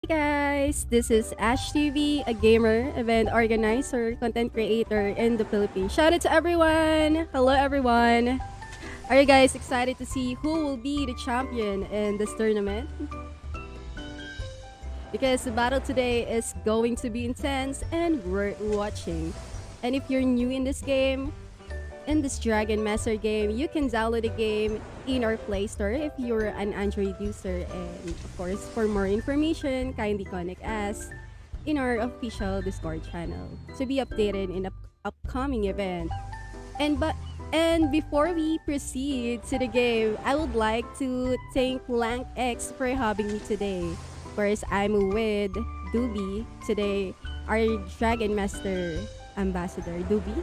Guys, this is Ash TV, a gamer, event organizer, content creator in the Philippines. Shout out to everyone! Hello, everyone! Are you guys excited to see who will be the champion in this tournament? Because the battle today is going to be intense and worth watching. And if you're new in this game, in this Dragon Master game, you can download the game in our Play Store if you're an Android user. And of course, for more information, kindly connect us in our official Discord channel to be updated in the upcoming event. And but and before we proceed to the game, I would like to thank PlanckX for having me today. Of course, I'm with Duby today, our Dragon Master ambassador. Duby.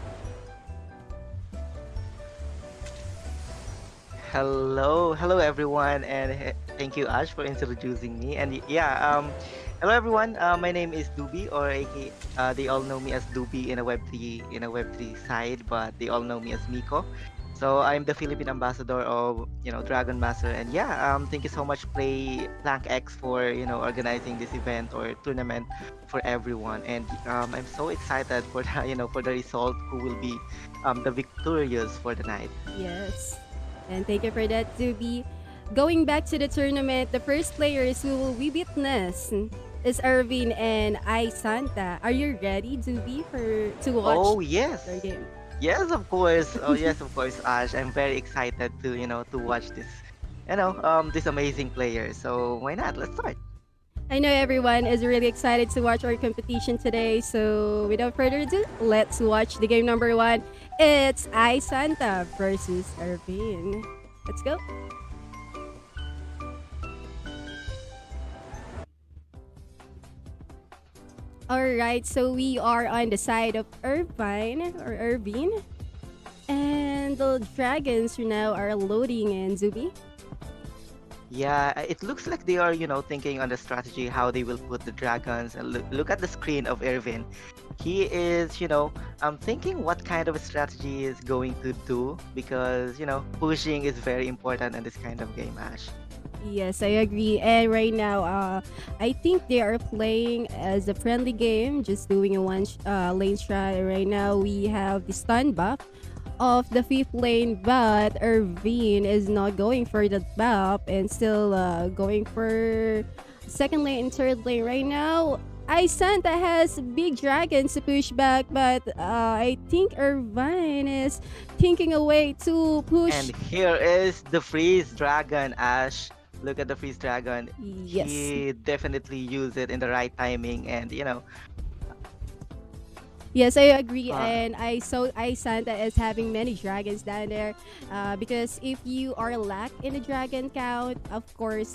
Hello everyone, and thank you Ash for introducing me. And hello everyone. My name is Duby, or AK, they all know me as Duby in a Web3 side, but they all know me as Miko. So I'm the Philippine ambassador of Dragon Master, and thank you so much PlanckX for organizing this event or tournament for everyone. And I'm so excited for the result, who will be the victorious for the night. Yes. And thank you for that, Zuby. Going back to the tournament, the first players who will we witness is Irvin and I Santa. Are you ready, Zuby, for to watch Oh yes. their game? Yes, of course. Oh, yes, of course, Ash. I'm very excited to watch this amazing player. So why not? Let's start. I know everyone is really excited to watch our competition today. So without further ado, let's watch the game number one. It's I Santa versus Irvin. Let's go. Alright, so we are on the side of Irvine. And the dragons now are loading in Zuby. Yeah, it looks like they are, thinking on the strategy, how they will put the dragons. And look at the screen of Irvin. He is, thinking what kind of a strategy he is going to do, because, pushing is very important in this kind of game, Ash. Yes, I agree. And right now, I think they are playing as a friendly game, just doing a lane strat. Right now, we have the stun buff of the fifth lane, but Irvine is not going for the buff and still going for second lane and third lane right now. I Santa has big dragons to push back, but I think Irvine is thinking a way to push. And here is the freeze dragon, Ash. Look at the freeze dragon. Yes. He definitely used it in the right timing, and Yes, I agree, uh, and I saw I Santa is having many dragons down there, because if you are lack in the dragon count, of course,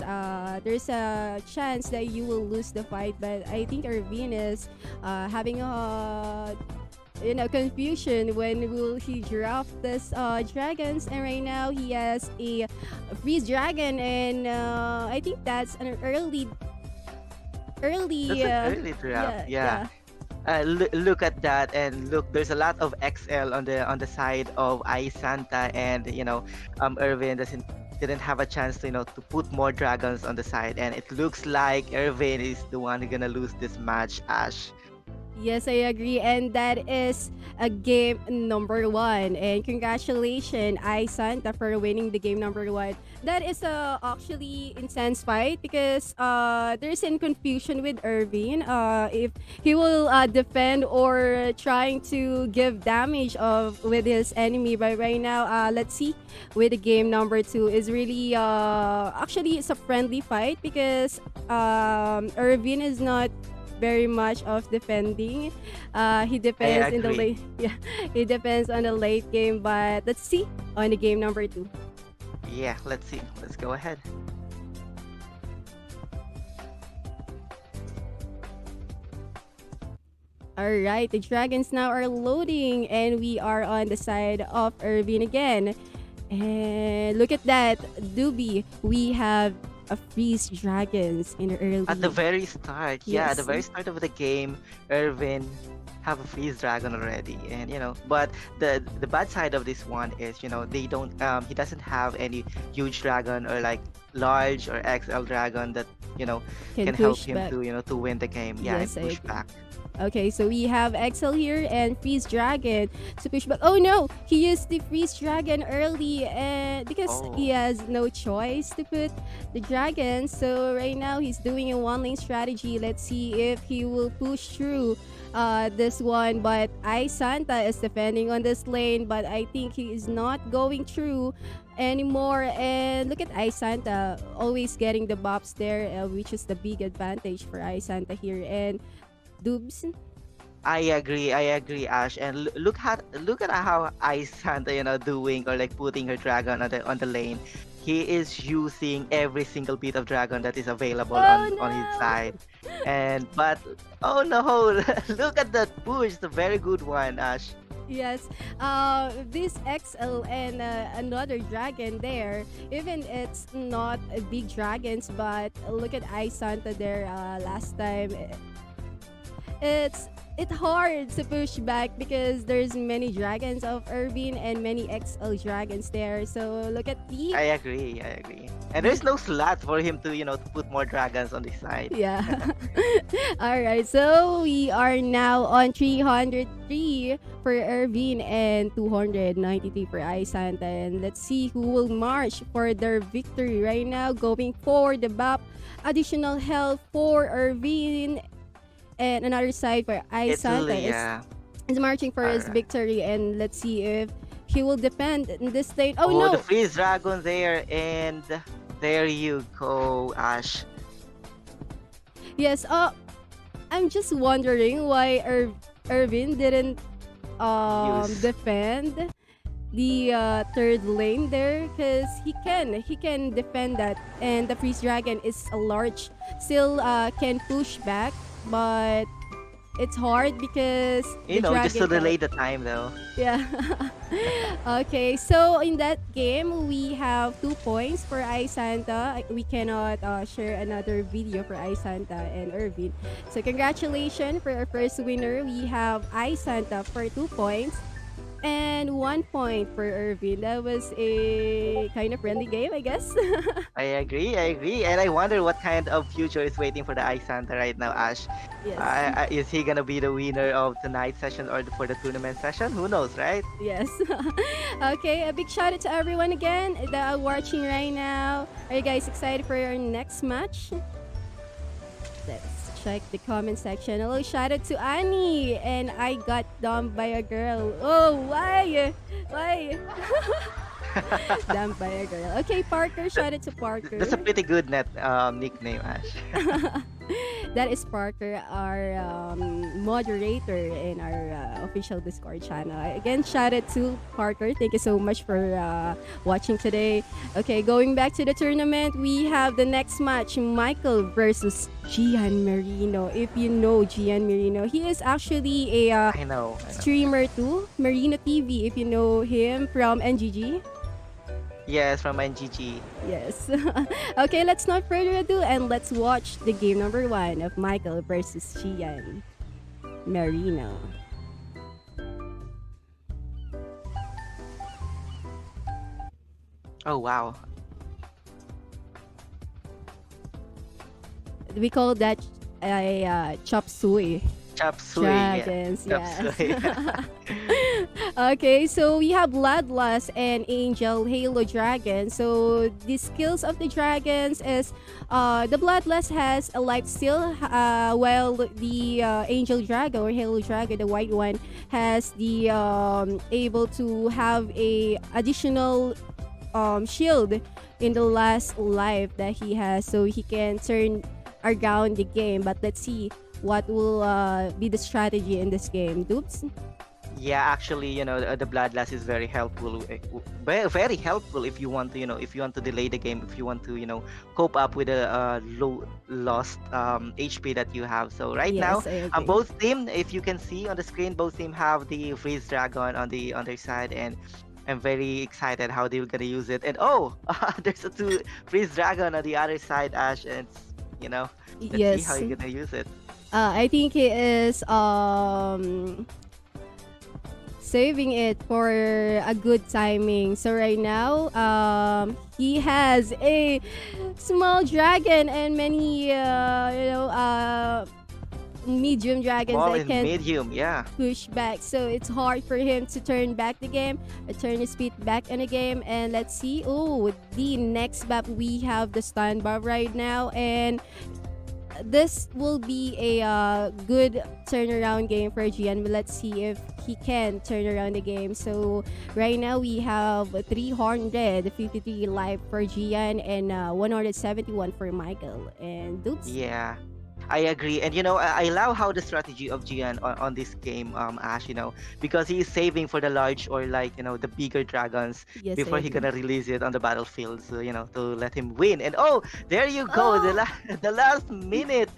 there's a chance that you will lose the fight. But I think Irvine is having a confusion when will he drop this dragons, and right now he has a freeze dragon, and I think that's an early that's an early draft. yeah, Yeah. yeah. Look at that, and look, there's a lot of XL on the side of I Santa, and Irvin didn't have a chance to to put more dragons on the side, and it looks like Irvin is the one who's gonna lose this match, Ash. Yes, I agree. And that is a game number one. And congratulations, I Santa, for winning the game number one. That is a actually intense fight because there's in confusion with Irvin. If he will defend or trying to give damage of with his enemy. But right now, let's see with the game number two is really actually it's a friendly fight because Irvin is not very much of defending. He I depends in the agree. late. Yeah, he depends on the late game. But let's see on the game number two. Yeah, let's see. Let's go ahead. All right, the dragons now are loading, and we are on the side of Irvin again. And look at that, Doobie. We have a freeze dragons in the At the early. very start, yeah, at the Yes. very start of the game, Irvin have a freeze dragon already, and but the bad side of this one is, they don't he doesn't have any huge dragon or like large or XL dragon that you know Can can help push him back. to to win the game. Yeah, and Yes, I push agree. back. Okay, so we have Excel here and Freeze Dragon to push back. Oh no, he used the Freeze Dragon early, and because he Oh, has no choice to put the dragon, so right now he's doing a one lane strategy. Let's see if he will push through this one. But I Santa is defending on this lane, but I think he is not going through anymore. And look at I Santa always getting the buffs there, which is the big advantage for I Santa here. And Dubs. I agree, Ash. And look at how Ice Santa, doing or like putting her dragon on the lane. He is using every single bit of dragon that is available on his Oh side. And but oh no, look at that push, the very good one, Ash. no! Yes, this XL and another dragon there. Even it's not big dragons, but look at I Santa there last time. It's hard to push back because there's many dragons of Irvine and many XL dragons there. So look at the I agree. And there's no slot for him to, to put more dragons on the side. yeah. All right. So we are now on 303 for Irvine and 293 for Isanta. And let's see who will march for their victory right now. Going for the BAP. Additional health for Irvine. And another side for It's Isanta yeah. is marching for his Alright. victory. And let's see if he will defend in this lane. Oh Oh, the no! freeze dragon there, and there you go, Ash. Yes, I'm just wondering why Irvin didn't Use. defend the third lane there, because he can defend that, and the freeze dragon is a large, still can push back, but it's hard because the Just to dragon delay the time though. yeah. Okay, so in that game, we have 2 points for iSanta. We cannot share another video for iSanta and Irvin. So congratulations for our first winner. We have iSanta for 2 points and 1 point for Irvin. That was a kind of friendly game, I guess. I agree. And I wonder what kind of future is waiting for the Ice Santa right now, Ash. Yes. Is he gonna be the winner of tonight's session or for the tournament session? Who knows, right? Yes. Okay, a big shout out to everyone again that are watching right now. Are you guys excited for our next match? Let's check the comment section. Hello, shout out to Annie. And I got dumped by a girl. Oh, why? Why? Dumped by a girl. Okay, Parker, shout out to That's a Parker. pretty good nickname, Ash. That is Parker, our moderator in our official Discord channel. Again, shout out to Parker. Thank you so much for watching today. Okay, going back to the tournament, we have the next match, Michael versus Gian Marino. If you know Gian Marino, he is actually a I know. streamer too, Marino TV, if you know him from NGG. Yes, from NGG. Yes. Okay, let's not further ado and let's watch the game number 1 of Michael versus Gian Marino. Oh wow. We call that a chop suey. Chop suey, yeah. Dragons, Chop yes. suey. Okay, so we have Bloodlust and Angel Halo Dragon. So the skills of the dragons is the Bloodlust has a life steal, while the Angel Dragon or Halo Dragon, the white one, has the able to have a additional shield in the last life that he has, so he can turn around the game. But let's see what will be the strategy in this game. Dupes? Yeah, actually, the bloodlust is very helpful. Very, very helpful if you want to, if you want to delay the game, if you want to, cope up with the low lost HP that you have. So right now, Yes, I agree. both team, if you can see on the screen, both team have the freeze dragon on their side, and I'm very excited how they're gonna use it. And oh, there's a two freeze dragon on the other side, Ash, and let's see how Yes. you're gonna use it. I think he is saving it for a good timing. So right now, he has a small dragon and many, medium dragons Small that and can medium, yeah. push back. So it's hard for him to turn back the game, turn his feet back in the game. And let's see. Oh, the next map we have the stun bar right now, and this will be a good turnaround game for Gian. But let's see if he can turn around the game. So right now we have 353 life for Gian and 171 for Michael. And oops. Yeah, I agree. And I love how the strategy of Gian on this game, Ash, because he is saving for the large or like, the bigger dragons Yes, I before he agree. gonna release it on the battlefield. So, to let him win. And oh, there you go, the Oh, the last minute.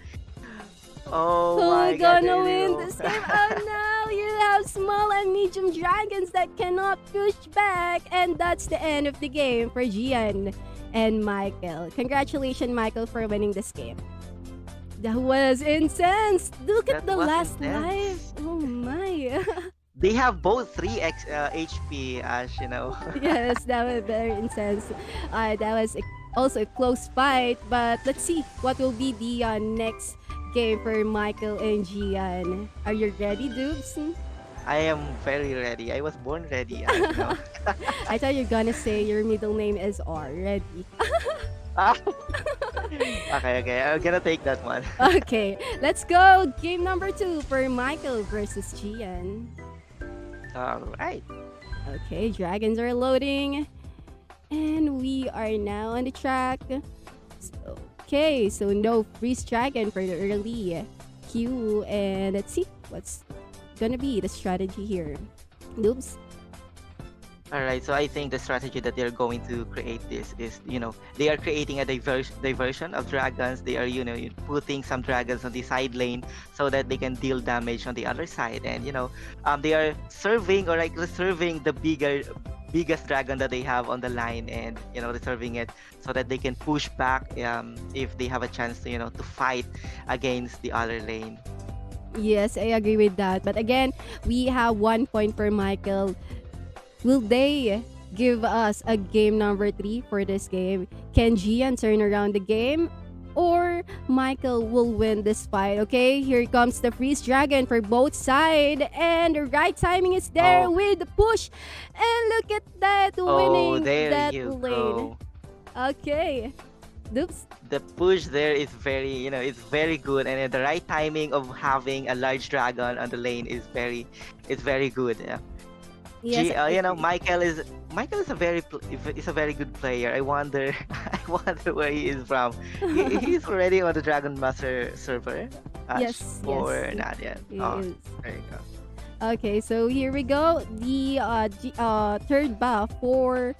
Oh who my God, gonna there you win go. this game? Oh no, you have small and medium dragons that cannot push back, and that's the end of the game for Gian and Michael. Congratulations, Michael, for winning this game. That was intense. Look at That the was last life. intense. Oh my. They have both 3x HP, Ash. Yes, that was very intense. That was also a close fight, but. Let's see what will be the next game for Michael and Gian. Are you ready, Dubes? I am very ready. I was born ready, Ash. I thought you're gonna say your middle name is R. Ready. Ah, okay, okay. I'm gonna take that one. Okay, let's go. Game number 2 for Michael versus Gian. All right. Okay, dragons are loading. And we are now on the track. Okay, so no freeze dragon for the early queue. And let's see what's gonna be the strategy here. Oops. All right. So I think the strategy that they're going to create this is, they are creating a diversion of dragons. They are, putting some dragons on the side lane so that they can deal damage on the other side. And, they are serving or like reserving the biggest dragon that they have on the line, and reserving it so that they can push back if they have a chance to to fight against the other lane. Yes, I agree with that. But again, we have 1 point for Michael. Will they give us a game number 3 for this game? Can Gian turn around the game? Or Michael will win this fight? Okay, here comes the freeze dragon for both sides. And the right timing is there Oh, with the push. And look at that, oh, winning there that you lane. go. Okay. Oops. The push there is very, it's very good, and the right timing of having a large dragon on the lane it's very good. Yeah. Yes, I agree. Michael is a very good player. I wonder I wonder where he is from. He's already on the Dragon Master server, Ash, Yes, yes, or not yet? it Oh, is. there you go. Okay, so here we go. The third buff for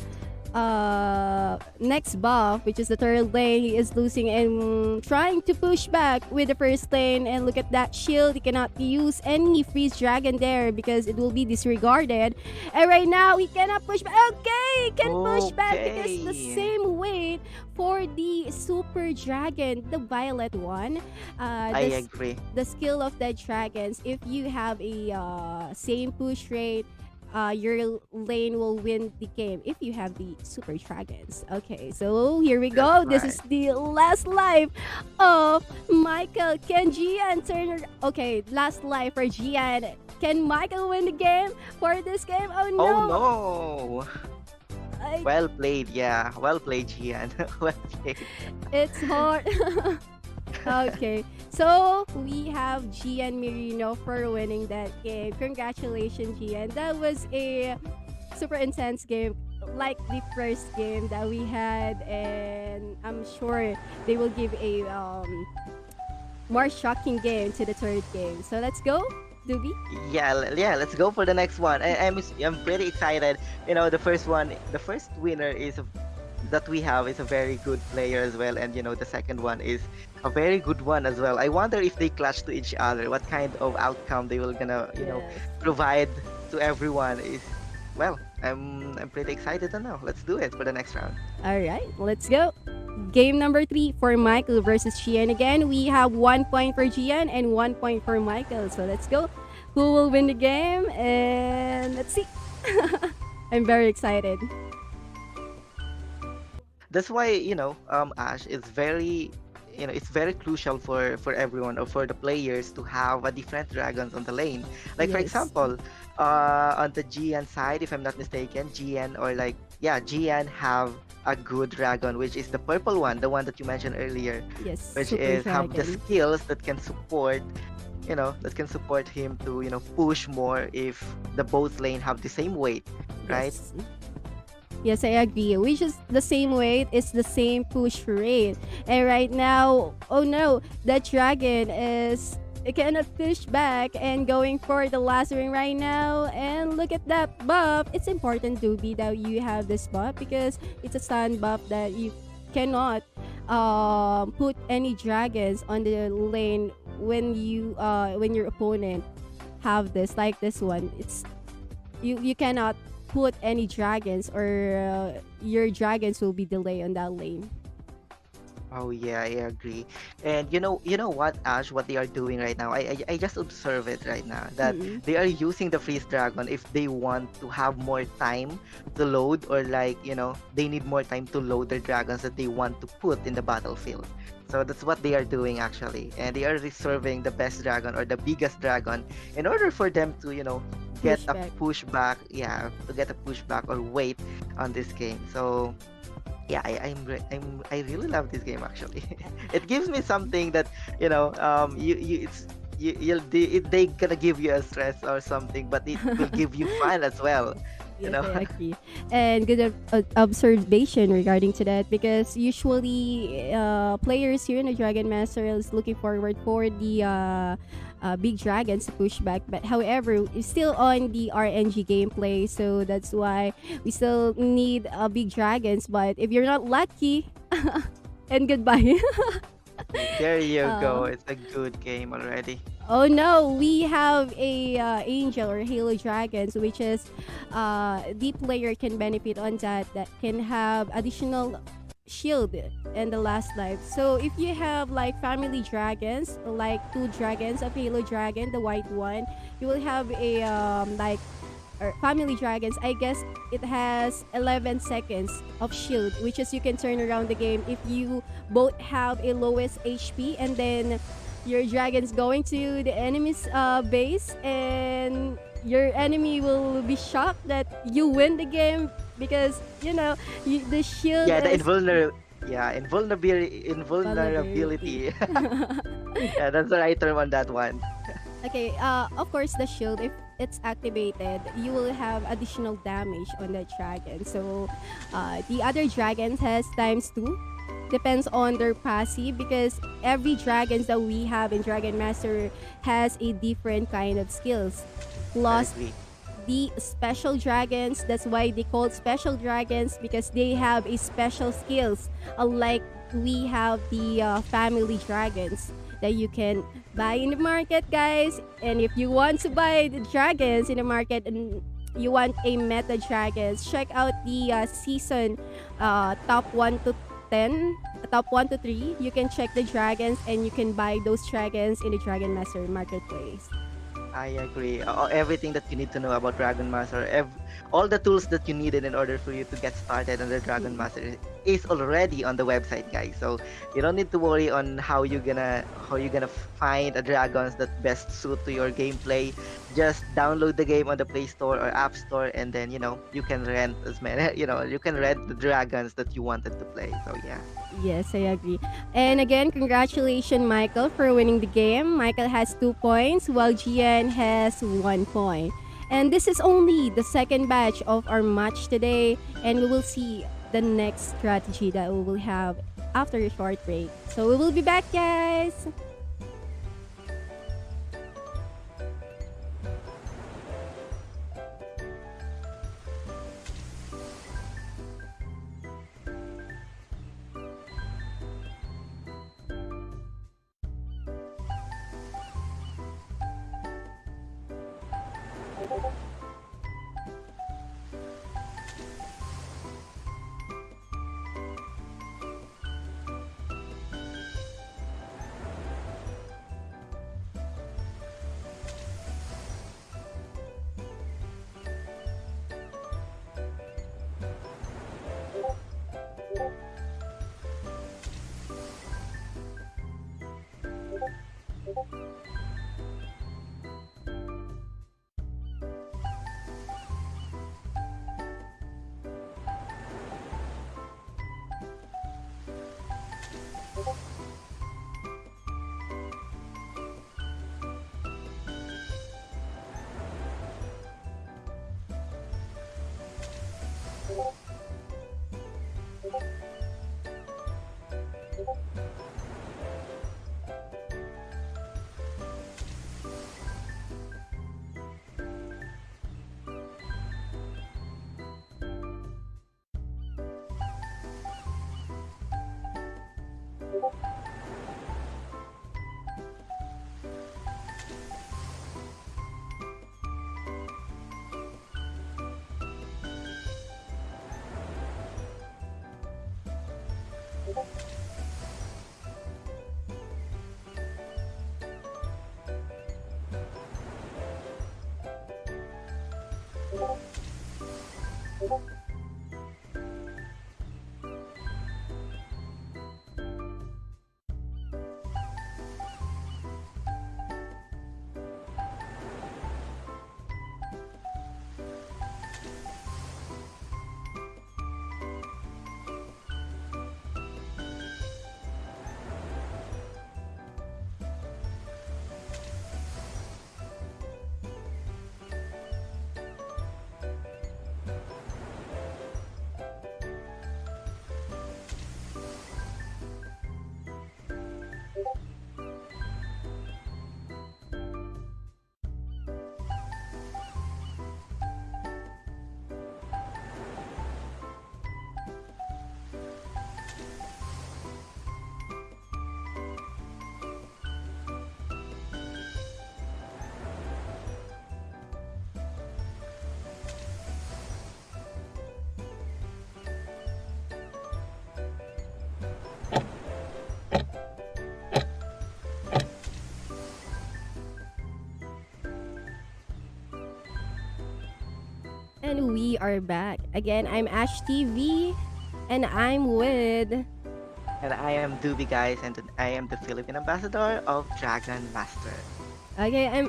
next buff, which is the third lane. He is losing and trying to push back with the first lane. And look at that shield. He cannot use any freeze dragon there because it will be disregarded. And right now he cannot push back. Okay, he can push back because the Okay, same weight for the super dragon, the violet one. I agree. The skill of the dragons, if you have a same push rate, your lane will win the game if you have the super dragons. Okay, so here we That's go. This right. is the last life of Michael. Can Gian turn? Okay, last life for Gian. Can Michael win the game for this game? Oh Oh no! no! I, Well played, yeah. Well played, Gian. Well played. it's hard. Okay, so we have Gian Merino for winning that game. Congratulations, Gian. That was a super intense game, like the first game that we had, and I'm sure they will give a more shocking game to the third game. So let's go, Doobie. Yeah, yeah. Let's go for the next one. I'm pretty excited. The first winner that we have is a very good player as well, and the second one is a very good one as well. I wonder if they clash to each other, what kind of outcome they will gonna Yes. provide to everyone is. Well, I'm pretty excited to know. Let's do it for the next round. All right, let's go. Game number 3 for Michael versus Gian again. We have 1 point for Gian and 1 point for Michael. So let's go. who will win the game, and let's see. I'm very excited. That's why, Ash, it's very crucial for everyone or for the players to have a different dragons on the lane. Like for Yes. example, on the GN side, if I'm not mistaken, GN or like yeah, GN have a good dragon, which is the purple one, the one that you mentioned earlier, Yes, which Super is have the Dragon. skills that can support, that can support him to, push more if the both lane have the same weight, right? Yes. Yes, I agree. Which is the same weight, it's the same push rate. And right now, oh no, that dragon is it cannot push back and going for the last ring right now. And look at that buff. It's important, Doobie, that you have this buff because it's a stun buff that you cannot put any dragons on the lane when your opponent have this like this one. You cannot put any dragons or your dragons will be delayed on that lane. Oh yeah, I agree. And you know what, Ash, what they are doing right now? I just observe it right now that Mm-mm. they are using the freeze dragon if they want to have more time to load, or like, they need more time to load their dragons that they want to put in the battlefield. So that's what they are doing actually. And they are reserving the best dragon or the biggest dragon in order for them to, get Push a back. pushback, yeah, to get a pushback or wait on this game. So yeah, I really love this game actually. It gives me something that you it's they gonna give you a stress or something, but it will give you fun as well. You Yes, know. I agree. And good observation regarding to that because usually players here in the Dragon Master is looking forward for the big dragons to push back. But however, it's still on the RNG gameplay, so that's why we still need big dragons. But if you're not lucky, and goodbye. There you go. uh, It's a good game already. Oh no, we have a angel or halo dragons, which is the player can benefit on that. That can have additional shield in the last life. So if you have like family dragons, like two dragons of halo dragon, the white one, you will have a like or family dragons. I guess it has 11 seconds of shield, which is you can turn around the game if you both have a lowest HP and then your dragon's going to the enemy's base and your enemy will be shocked that you win the game because the shield Yeah, the is vulnerability. invulnerability. Yeah, that's the right term on that one. Okay, of course the shield if it's activated, you will have additional damage on the dragon. So, the other dragons has times two. Depends on their passive because every dragons that we have in Dragon Master has a different kind of skills. I Plus agree. the special dragons, that's why they called special dragons because they have a special skills. Unlike we have the family dragons that you can buy in the market, guys. And if you want to buy the dragons in the market and you want a meta dragons, check out the season top 1 to 10, top 1 to 3. You can check the dragons and you can buy those dragons in the Dragon Master marketplace. I agree. Everything that you need to know about Dragon Master, all the tools that you needed in order for you to get started on the Dragon Mm. Master is already on the website, guys. So you don't need to worry on how you gonna find a dragons that best suit to your gameplay. Just download the game on the Play Store or App Store, and then you can rent as many you can rent the dragons that you wanted to play. So yeah. Yes, I agree. And again, congratulations, Michael, for winning the game. Michael has 2 points, while Gian has 1 point. And this is only the second batch of our match today, and we will see the next strategy that we will have after a short break. So we will be back, guys. And we are back. Again, I'm Ash TV and I'm with. And I am Doobie, guys, and I am the Philippine ambassador of Dragon Master. Okay, I'm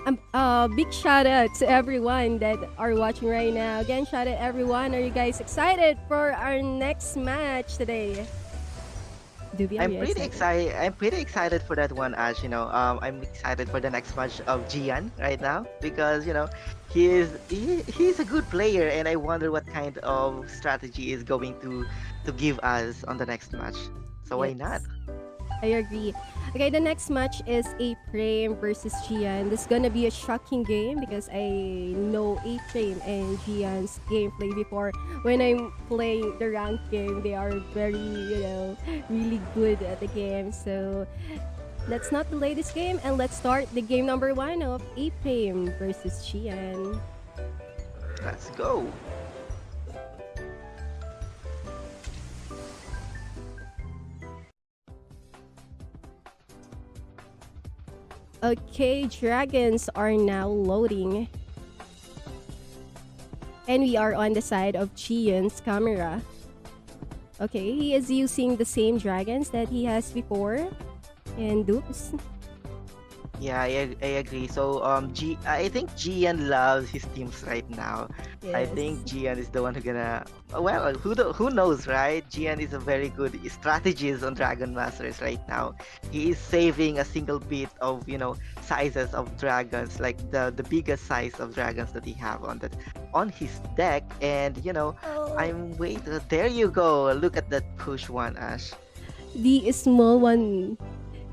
big shout out to everyone that are watching right now. Again, shout out everyone. Are you guys excited for our next match today? Dubi, are I'm you pretty excited? excited. I'm pretty excited for that one, Ash. I'm excited for the next match of Gian right now because he's a good player, and I wonder what kind of strategy is going to give us on the next match. So why not? Yes. I agree. Okay, the next match is A-Frame versus Gian. This is gonna be a shocking game because I know A-Frame and Gian's gameplay before. When I'm playing the ranked game, they are very, really good at the game. So let's not delay this game and let's start the game number one of A-Frame versus Gian. Let's go. Okay, dragons are now loading. And we are on the side of Gian's camera. Okay, he is using the same dragons that he has before. And oops. Yeah, I agree. So I think Gian loves his teams right now. I Yes. think Gian is the one who gonna who knows, right? Gian is a very good strategist on Dragon Masters right now. He is saving a single bit of sizes of dragons, like the biggest size of dragons that he have on his deck, and Oh, I'm wait. There you go. Look at that push one, Ash. the small one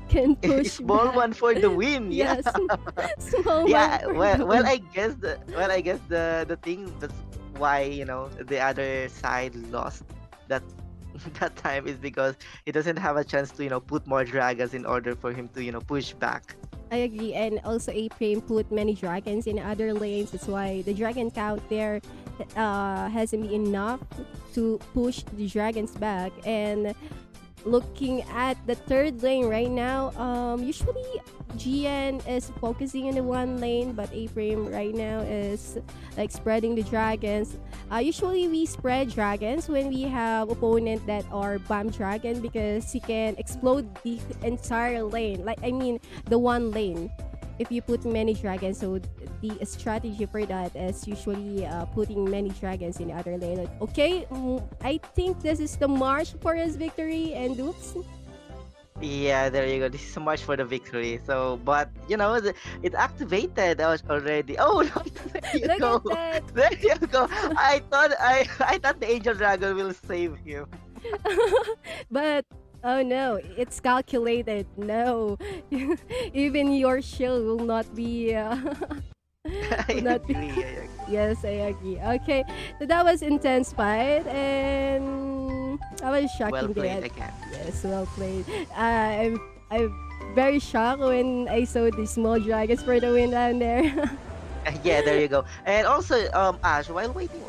can push Small back. one for the win. Yeah. Yes, small one Yeah, for well, the win. I guess the thing that's why the other side lost that that time is because he doesn't have a chance to put more dragons in order for him to push back. I agree, and also A-Frame put many dragons in other lanes. That's why the dragon count there hasn't been enough to push the dragons back. And looking at the third lane right now, usually GN is focusing in the one lane, but A-Frame right now is like spreading the dragons. Usually we spread dragons when we have opponent that are bomb dragon because he can explode the entire lane. Like I mean the one lane. If you put many dragons, so the strategy for that is usually putting many dragons in the other lane. Like, okay, I think this is the march for his victory, and oops. Yeah, there you go. This is so much for the victory. So, but it activated already. Oh, no, there you Look go. at that. There you go. I thought the Angel Dragon will save him. But oh no, it's calculated. No, even your shield will not be. Will I not be. agree. I agree. Yes, I agree. Okay, so that was intense fight, and that was Well shocking played that. again. Yes, well played. I'm very shocked when I saw the small dragons for the win down there. Yeah, there you go. And also, Ash, while waiting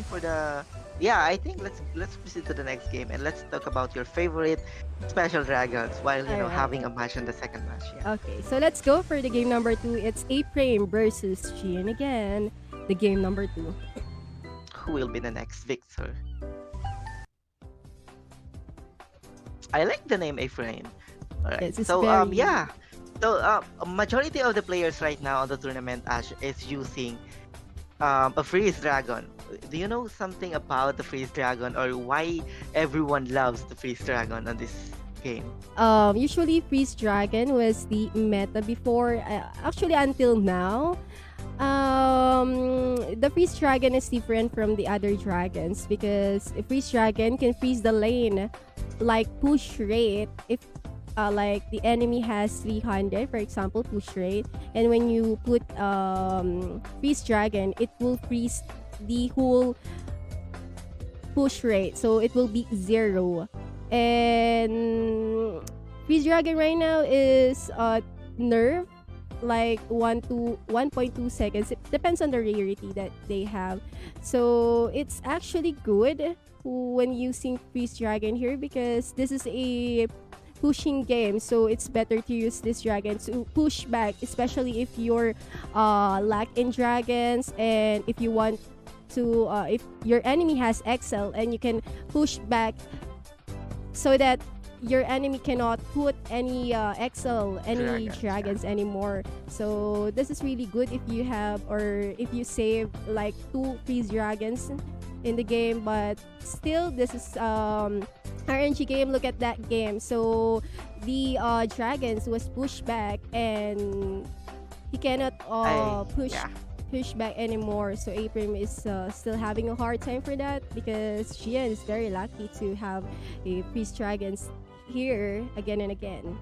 for the, yeah, I think let's proceed to the next game and let's talk about your favorite special dragons while All right. having a match in the second match. Yeah. Okay, so let's go for the game number two. It's A-Frame versus Chien again. The game number two. who will be the next victor. I like the name A-Frame. All right. Yes, it's So very. yeah. So a majority of the players right now on the tournament, Ash, is using a freeze dragon. Do you know something about the freeze dragon, or why everyone loves the freeze dragon on this game? Usually Freeze Dragon was the meta before, actually until now. The Freeze Dragon is different from the other dragons because a Freeze Dragon can freeze the lane like push rate if like the enemy has 300, for example, push rate, and when you put Freeze Dragon, it will freeze the whole push rate, so it will be 0. And Freeze Dragon right now is nerf like 1 to 1.2 seconds. It depends on the rarity that they have. So it's actually good when using Freeze Dragon here because this is a pushing game, so it's better to use this dragon to push back, especially if you're lack in dragons, and if you want to if your enemy has XL and you can push back so that your enemy cannot put any XL, any Dragons, yeah. dragons anymore. So this is really good if you have, or if you save like 2 freeze dragons in the game. But still, this is RNG game. Look at that game. So the dragons was pushed back, and he cannot I push Yeah. push back anymore. So April is still having a hard time for that because Gian is very lucky to have a freeze dragons here again and again.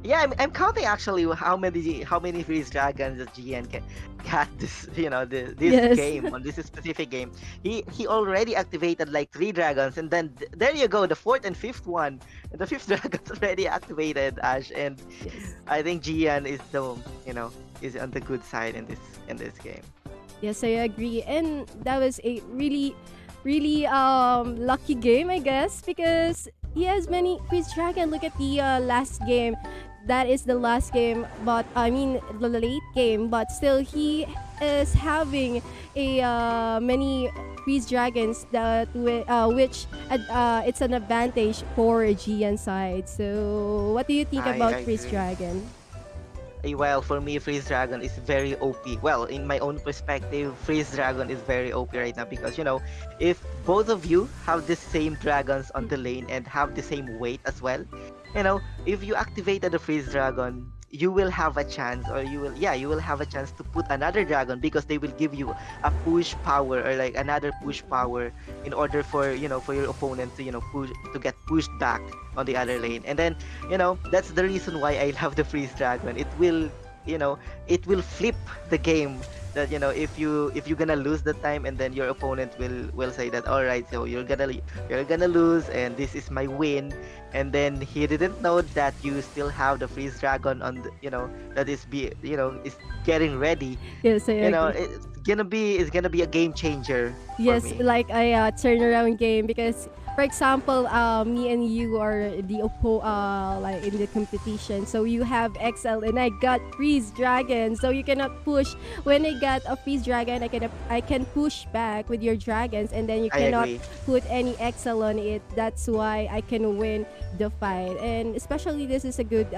Yeah, I'm counting actually how many freeze dragons that GN got this this Yes. game on this specific game. He already activated like 3 dragons, and then there you go, the fourth and fifth one, and the fifth dragon's already activated, Ash. And Yes. I think GN is the is on the good side in this game. Yes, I agree. And that was a really, really lucky game, I guess, because he has many freeze dragon. Look at the last game. That is the last game, but I mean the late game, but still he is having a many freeze dragons that which it's an advantage for Gian side. So what do you think I about freeze agree. dragon? Well, for me, Freeze Dragon is very OP. Well, in my own perspective, Freeze Dragon is very OP right now because, if both of you have the same dragons on the lane and have the same weight as well, if you activated the Freeze Dragon, you will have a chance, or you will have a chance to put another dragon because they will give you a push power, or like another push power, in order for your opponent to push to get pushed back on the other lane. And then that's the reason why I love the freeze dragon. You know it will flip the game, that if you're gonna lose the time, and then your opponent will say that, all right, so you're gonna lose and this is my win. And then he didn't know that you still have the freeze dragon on that is getting ready. Yes, I agree. It's gonna be a game changer for Yes, me. like a turnaround game because, for example, me and you are the like in the competition. So you have XL and I got freeze dragon. So you cannot push. When I got a freeze dragon, I can push back with your dragons, and then you I cannot agree. put any XL on it. That's why I can win the fight. And especially this is a good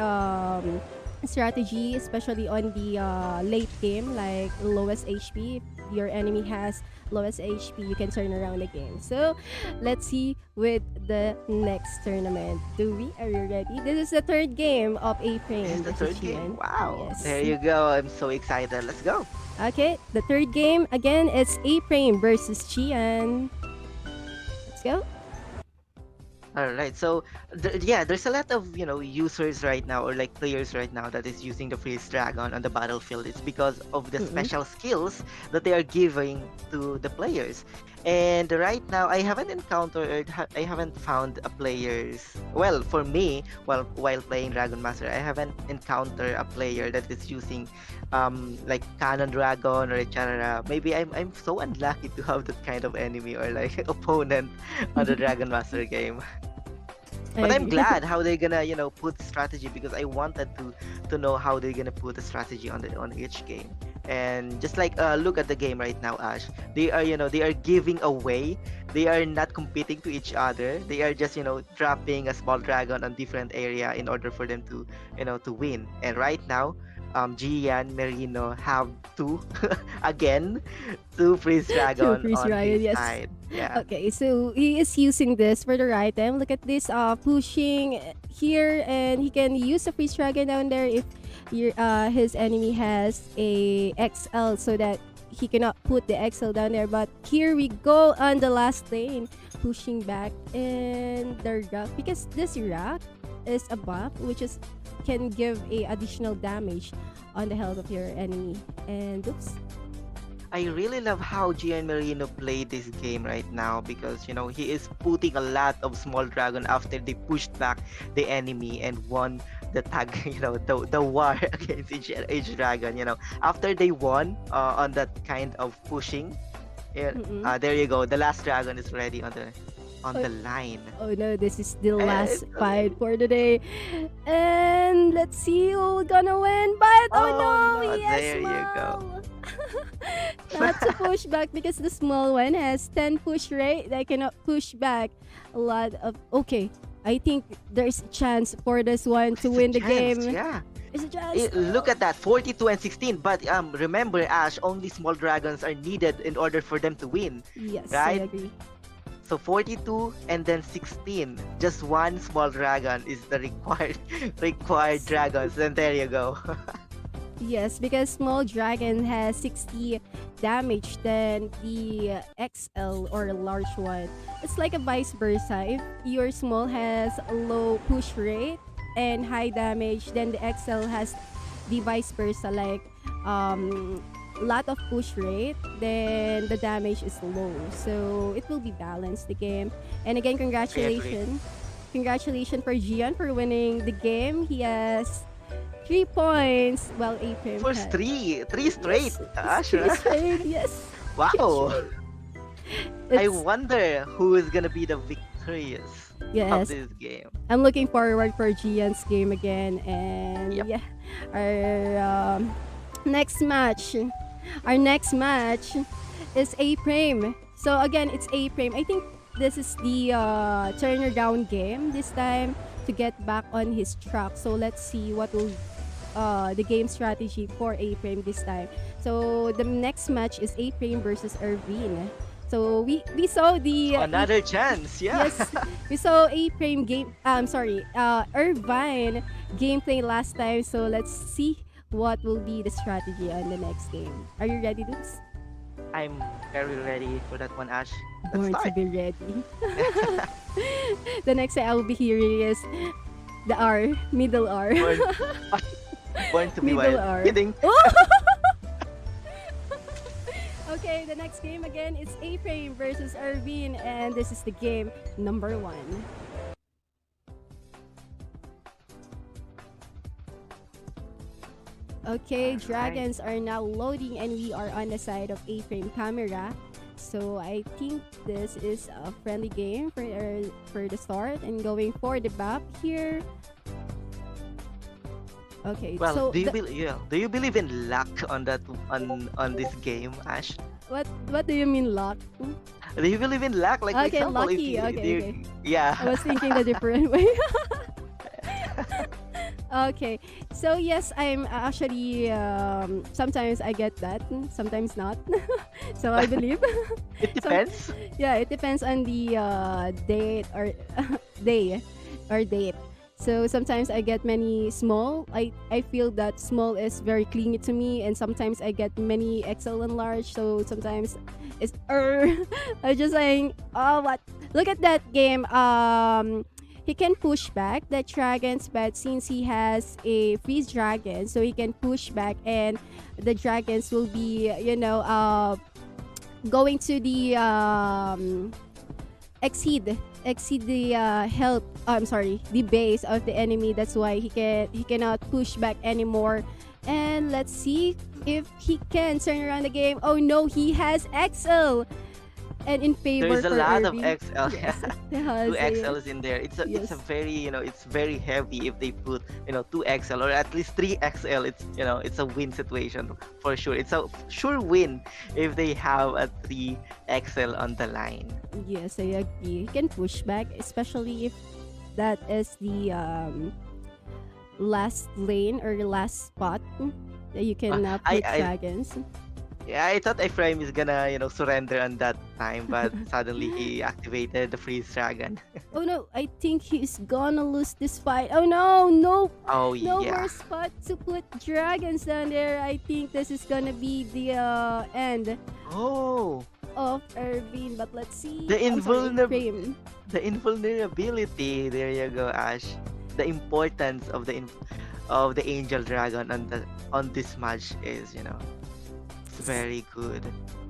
strategy, especially on the late game, like lowest HP. If your enemy has lowest HP, you can turn around the game. So let's see with the next tournament. Are you ready? This is the third game of A This is Frame the versus third game. Chien. Wow. There Yes. you go. I'm so excited. Let's go. Okay, the third game again, it's A Frame versus Chien. Let's go. All right. So, yeah, there's a lot of users right now, or like players right now, that is using the freeze dragon on the battlefield. It's because of the Mm-mm. special skills that they are giving to the players. And right now, I haven't encountered, or I haven't found a players. Well, for me, while playing Dragon Master, I haven't encountered a player that is using, like Cannon Dragon or etc. Maybe I'm so unlucky to have that kind of enemy, or like opponent on the Dragon Master game. I But I'm agree. glad how they're gonna put strategy, because I wanted to know how they're gonna put a strategy on each game. And just like look at the game right now, Ash. They are, they are giving away. They are not competing to each other. They are just, dropping a small dragon on different area in order for them to, to win. And right now, Gian Merino have two again, two freeze To dragon freeze on dragon, his yes. side. Yeah. Okay, so he is using this for the right time. Look at this, pushing here, and he can use the freeze dragon down there if his enemy has a XL, so that he cannot put the XL down there. But here we go on the last lane, pushing back, and the rock, because this rock is a buff, which is can give a additional damage on the health of your enemy. And oops. I really love how Gian Marino played this game right now because he is putting a lot of small dragon after they pushed back the enemy and won the tag the war against each dragon. After they won on that kind of pushing, yeah, Mm-mm. there you go, the last dragon is ready on Oh, the line. oh no, this is the And last fight for today. And let's see who's gonna win. But oh oh no, no, yes, there you go. small. Not to push back because the small one has 10 push rate. They cannot push back a lot of. Okay, I think there's a chance for this one to It's a win the chance, game. yeah. It's a chance. Look at that, 42 and 16. But remember, Ash, only small dragons are needed in order for them to win, Yes, I right? agree. So 42 and then 16. Just one small dragon is the required dragons. And there you go. Yes, because small dragon has 60 damage than the XL or large one. It's like a vice versa. If your small has a low push rate and high damage, then the XL has the vice versa, like lot of push rate, then the damage is low. So it will be balanced the game. And again, I agree. congratulations. Congratulations for Gian for winning the game. He has 3 points. Well, April First had. three straight, Yes, it's Ash. three straight. Yes, three Wow. straight. I It's wonder who is gonna be the victorious of yes. this game. I'm looking forward for Gian's game again, and Yep. yeah, our next match. Our next match is A Prime. So again, it's A Prime. I think this is the turner down game this time to get back on his track. So let's see what will the game strategy for A Prime this time. So the next match is A Prime versus Irvine. So we saw the So another chance, yeah. yes, we saw A Prime game. I'm sorry, Irvine gameplay last time. So let's see what will be the strategy on the next game. Are you ready, dudes? I'm very ready for that one, Ash. Let's Born to start. be ready. The next thing I will be hearing is the R, middle R. Born, born to be Middle wild. R. Kidding. Okay, the next game again is A Frame versus Irvine, and this is the game number 1. Okay, Alright. dragons are now loading, and we are on the side of A Frame camera. So I think this is a friendly game for the start, and going for the map here. Okay, Well, so do you believe in luck on that on this game, Ash? what do you mean luck? Do you believe in luck? Like for Okay, example, if lucky. you, if Okay, you okay. yeah. I was thinking the different way. Okay, so yes, I'm actually sometimes I get that, sometimes not. So I believe. It Some, depends. yeah, it depends on the date or day or date. So sometimes I get many small. I feel that small is very clingy to me, and sometimes I get many XL and large. So sometimes it's I'm just saying, oh what? Look at that game. He can push back the dragons, but since he has a freeze dragon, so he can push back, and the dragons will be, going to the exceed the health. I'm sorry, the base of the enemy. That's why he cannot push back anymore. And let's see if he can turn around the game. Oh no, he has XL. And in There's favor a for lot of Irving, XL. yes, it Two has a XLs in there. It's a yes. very, it's very heavy if they put, two XL or at least three XL. It's a win situation for sure. It's a sure win if they have a three XL on the line. Yes, I agree. You can push back, especially if that is the last lane or last spot that you Uh, can I put I dragons. yeah, I thought Ephraim is gonna, surrender on that time, but suddenly he activated the freeze dragon. Oh no, I think he's gonna lose this fight. Oh no, no, Oh no yeah. more spot to put dragons down there. I think this is gonna be the end Oh, of Irvine. But let's the see. I'm sorry, invulnerable Frame. the invulnerability. There you go, Ash. The importance of of the angel dragon on this match is, it's very good.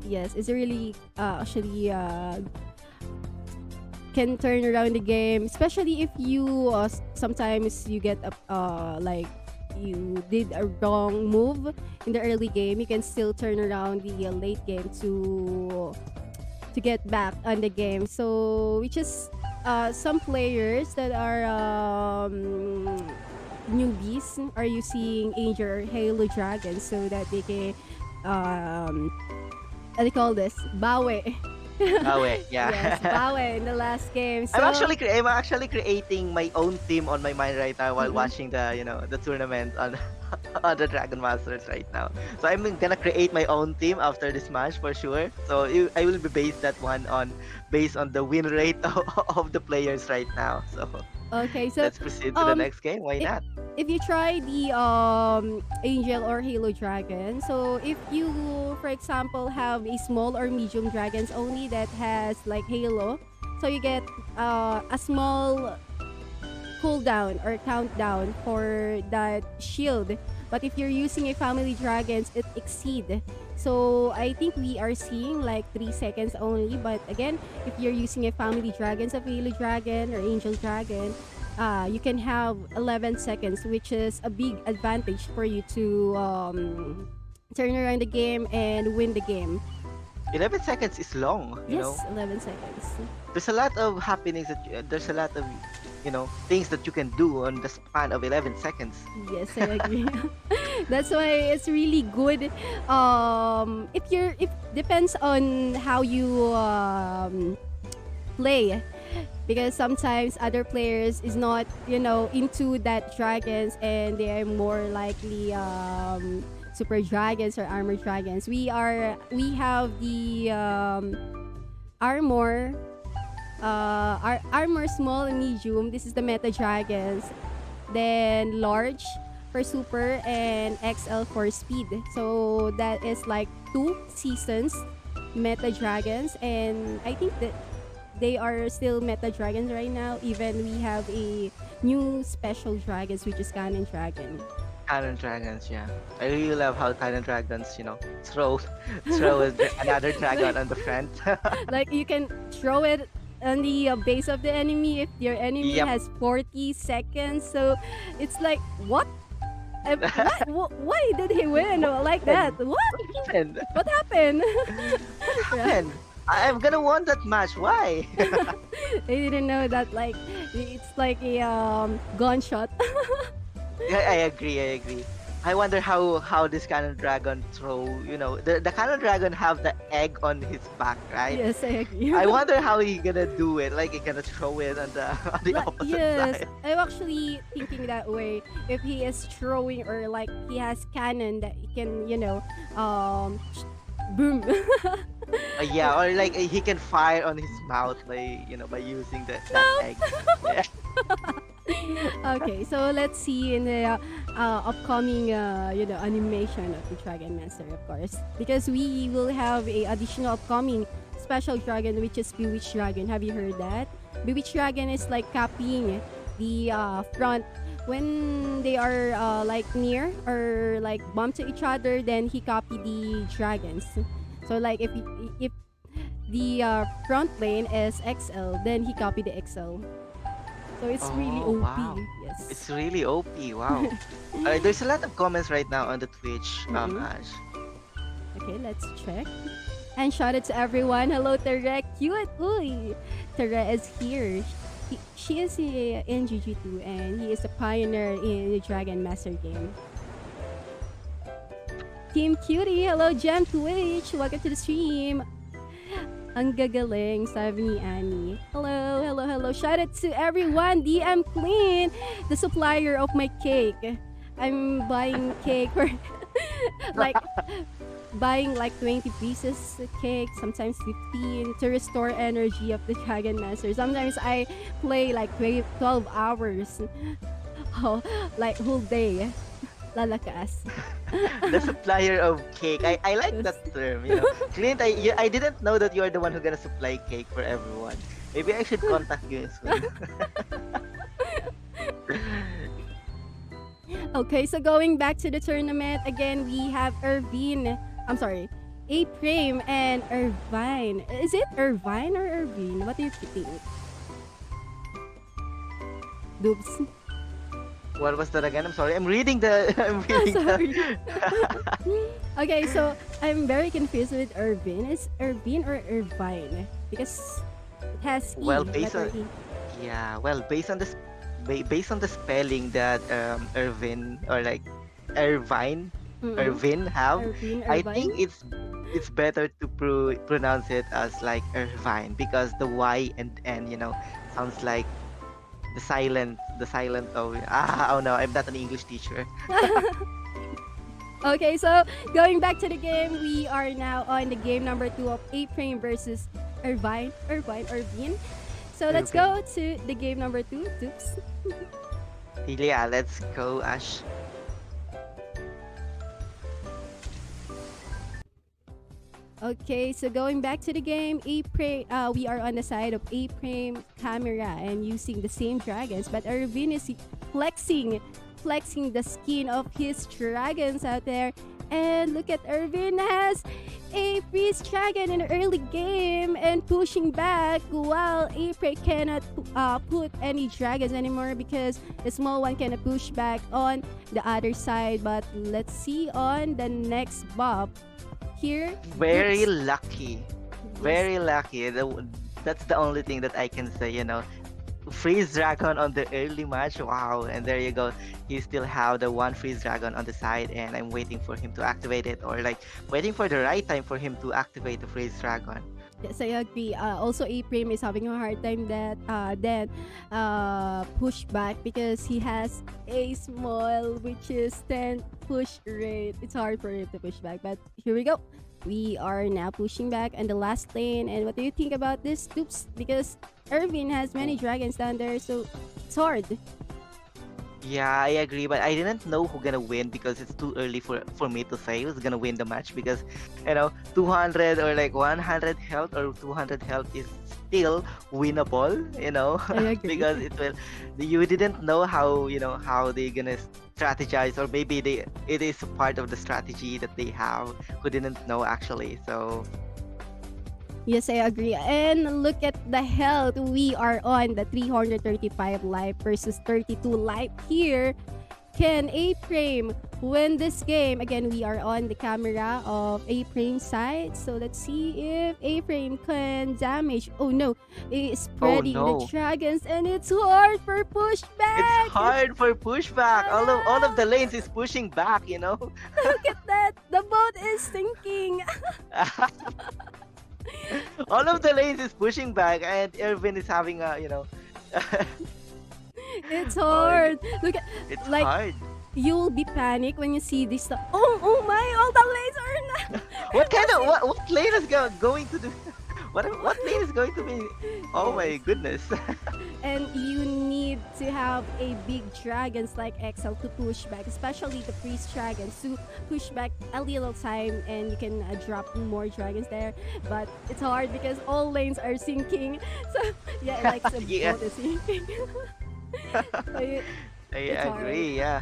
Yes, it's really actually can turn around the game, especially if you sometimes you get a like you did a wrong move in the early game. You can still turn around the late game to get back on the game. So which is some players that are newbies are using Angel or Halo Dragon so that they can what do you call this? Bawi. Oh wait, Yes, yeah. Bawi in the last game. So, I'm actually creating my own team on my mind right now while mm-mm. watching the tournament on on the Dragon Masters right now. So I'm gonna create my own team after this match for sure. So I will be based that one on based on the win rate of the players right now. So Okay, so let's proceed to the um, next game. Why if not? if you try the Angel or Halo Dragon, so if you, for example, have a small or medium dragons only that has like Halo, so you get a small cooldown or countdown for that shield. But if you're using a family dragons, it exceed. So I think we are seeing like 3 seconds only. But again, if you're using a family dragons of Halo Dragon or Angel Dragon, you can have 11 seconds, which is a big advantage for you to turn around the game and win the game. 11 seconds is long. Yes, 11 seconds. There's a lot of happenings there's a lot of things that you can do on the span of 11 seconds. Yes, I agree. That's why it's really good. If depends on how you play, because sometimes other players is not into that dragons and they are more likely super dragons or armor dragons. We have the armor our armor small and medium. This is the meta dragons. Then large for super and XL for speed. So that is like 2 seasons meta dragons, and I think that they are still meta dragons right now. Even we have a new special dragons which is Cannon Dragon. Cannon dragons, yeah. I really love how cannon dragons, throw throw another dragon like, on the front. like you can throw it on the base of the enemy if your enemy Yep. has 40 seconds. So it's like what? Why did he win like that? What? What happened? What happened? What Yeah. happened? I'm gonna won that match. Why? They didn't know that like it's like a gunshot. Yeah, I agree. I agree. I wonder how this cannon dragon throw. The cannon dragon have the egg on his back, right? Yes, I agree. I wonder how he gonna do it. Like he gonna throw it on the on the opposite Yes, side. I'm actually thinking that way. If he is throwing or like he has cannon that he can, boom. Yeah, or like he can fire on his mouth by using that egg. Yeah. Okay, so let's see in the upcoming animation of the Dragon Master, of course, because we will have a additional upcoming special dragon, which is Bewitched Dragon. Have you heard that? Bewitched Dragon is like copying the front when they are like near or like bump to each other. Then he copied the dragons. So like if the front lane is XL, then he copied the XL. So it's really Oh OP. wow, Yes. it's really OP. Wow. There's a lot of comments right now on the Twitch, Mm-mm. Ash. Okay, let's check. And shout out to everyone. Hello, Tere. Cute. Uy. Tere is here. She is in GG2 and he is a pioneer in the Dragon Master game. Team Cutie. Hello, Gem Twitch. Welcome to the stream. Ang gagaling, sabi ni Annie. Hello, hello, hello. Shout out to everyone. DM Clean, the supplier of my cake. I'm buying cake for like buying like 20 pieces of cake, sometimes 15 to restore energy of the Dragon Master. Sometimes I play like 12 hours. Oh, like whole day. Lalakas. The supplier of cake. I like that term, you know. Clint, I didn't know that you are the one who gonna supply cake for everyone. Maybe I should contact you soon. Okay, so going back to the tournament, again, we have Irvine. I'm sorry, A-Prime and Irvine. Is it Irvine or Irvine? What do you think? Doops. What was that again? I'm sorry. I'm reading the. I'm reading Sorry. the. Okay, so I'm very confused with Irvine. Is Irvine or Irvine? Because it has E. Well, based letter on E. yeah, well, based on the spelling that Irvin or like Irvine, Mm-mm. Irvin have, Irvine, I Irvine. think it's better to pronounce it as like Irvine because the Y and N, you know, sounds like the silent oh no, I'm not an English teacher. Okay, so going back to the game, we are now on the game number 2 of A-Prime versus Irvine. So let's Irvine. go to the game number 2. Oops. Yeah, let's go, Ash. Okay, so going back to the game, we are on the side of A-Prime camera and using the same dragons, but Irvine is flexing the skin of his dragons out there. And look at Irvine has a freeze dragon in the early game and pushing back while A-Prime cannot put any dragons anymore because the small one cannot push back on the other side. But let's see on the next bob. Here, Very oops. lucky. Yes. Very lucky. That's the only thing that I can say, you know. Freeze dragon on the early match. Wow. And there you go. You still have the one freeze dragon on the side and I'm waiting for him to activate it or like waiting for the right time for him to activate the freeze dragon. Yes, I agree. Also, A-Prime is having a hard time push back because he has a small, which is 10 push rate. It's hard for him to push back, but here we go. We are now pushing back on the last lane. And what do you think about this, Oops? Because Irvine has many dragons down there, so it's hard. Yeah, I agree, but I didn't know who gonna win because it's too early for me to say who's gonna win the match because you know 200 or like 100 health or 200 health is still winnable, you know, I agree. because it will you didn't know how you know how they gonna strategize or maybe it is a part of the strategy that they have who didn't know actually. So Yes, I agree. And look at the health. We are on the 335 life versus 32 life here. Can A-Prime win this game? Again, we are on the camera of A-Prime side. So let's see if A-Prime can damage. Oh no, it's spreading no. the dragons and it's hard for pushback. it's hard for pushback. All of the lanes is pushing back, you know. Look at that. The boat is sinking. All of the lanes is pushing back and Irvin is having a you know It's hard. Look at it's like hard. you'll be panic when you see this stuff. Oh my! All the lanes are not. What kind of what lane is going to do? What lane is going to be? Oh my goodness! And you need to have a big dragons like XL to push back, especially the freeze dragons to push back a little time, and you can drop more dragons there. But it's hard because all lanes are sinking. So yeah, like the Yeah. boat is sinking. So I it's hard. agree. Yeah.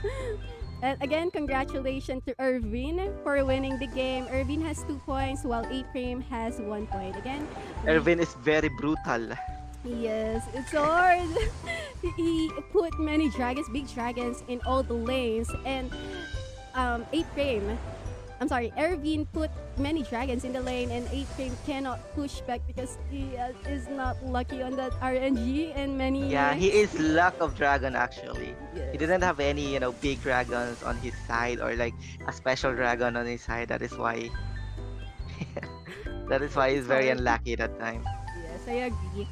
And again, congratulations to Irvine for winning the game. Irvine has 2 points while A-Prime has 1 point. Again, Irvin is very brutal. yes, it's hard. He put many dragons, big dragons in all the lanes. And A-Prime I'm sorry, Ervin put many dragons in the lane, and A-Frame cannot push back because he is not lucky on that RNG and many Yeah, he units. is luck of dragon actually. He Yes, didn't have any, big dragons on his side or like a special dragon on his side. That is why he's it's very hard. unlucky that time. Yes, I agree.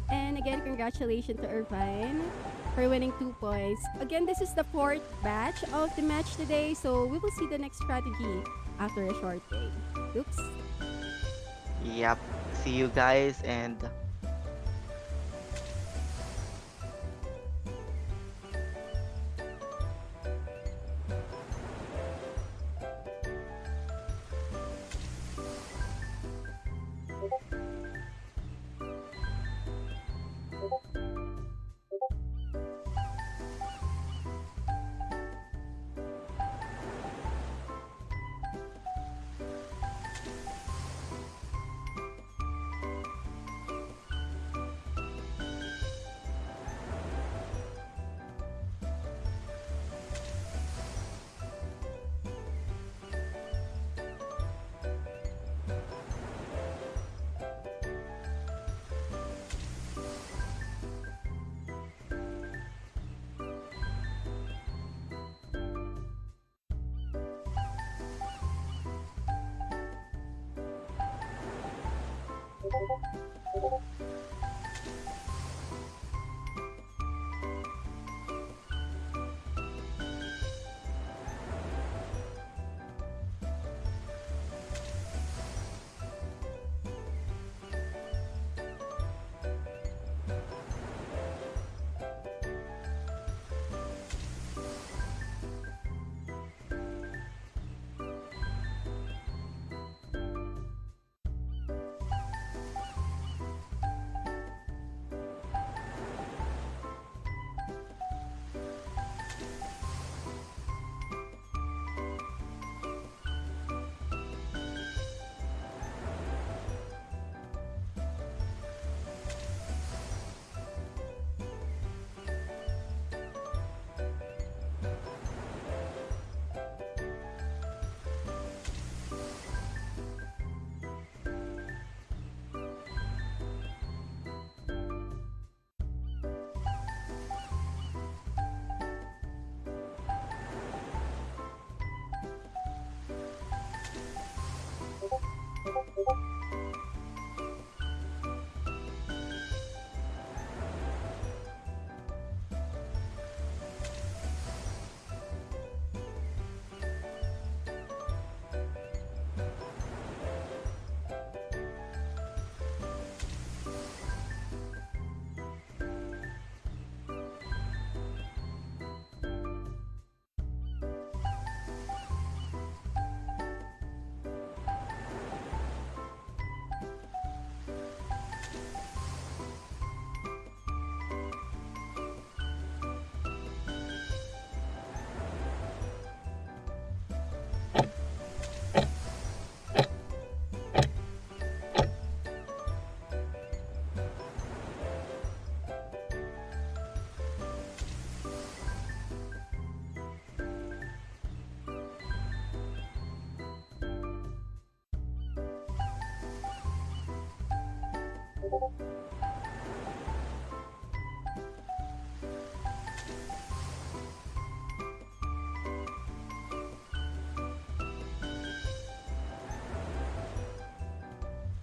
And again, congratulations to Irvine for winning 2 points. Again, this is the fourth batch of the match today, so we will see the next strategy after a short break. Oops. Yep. See you guys and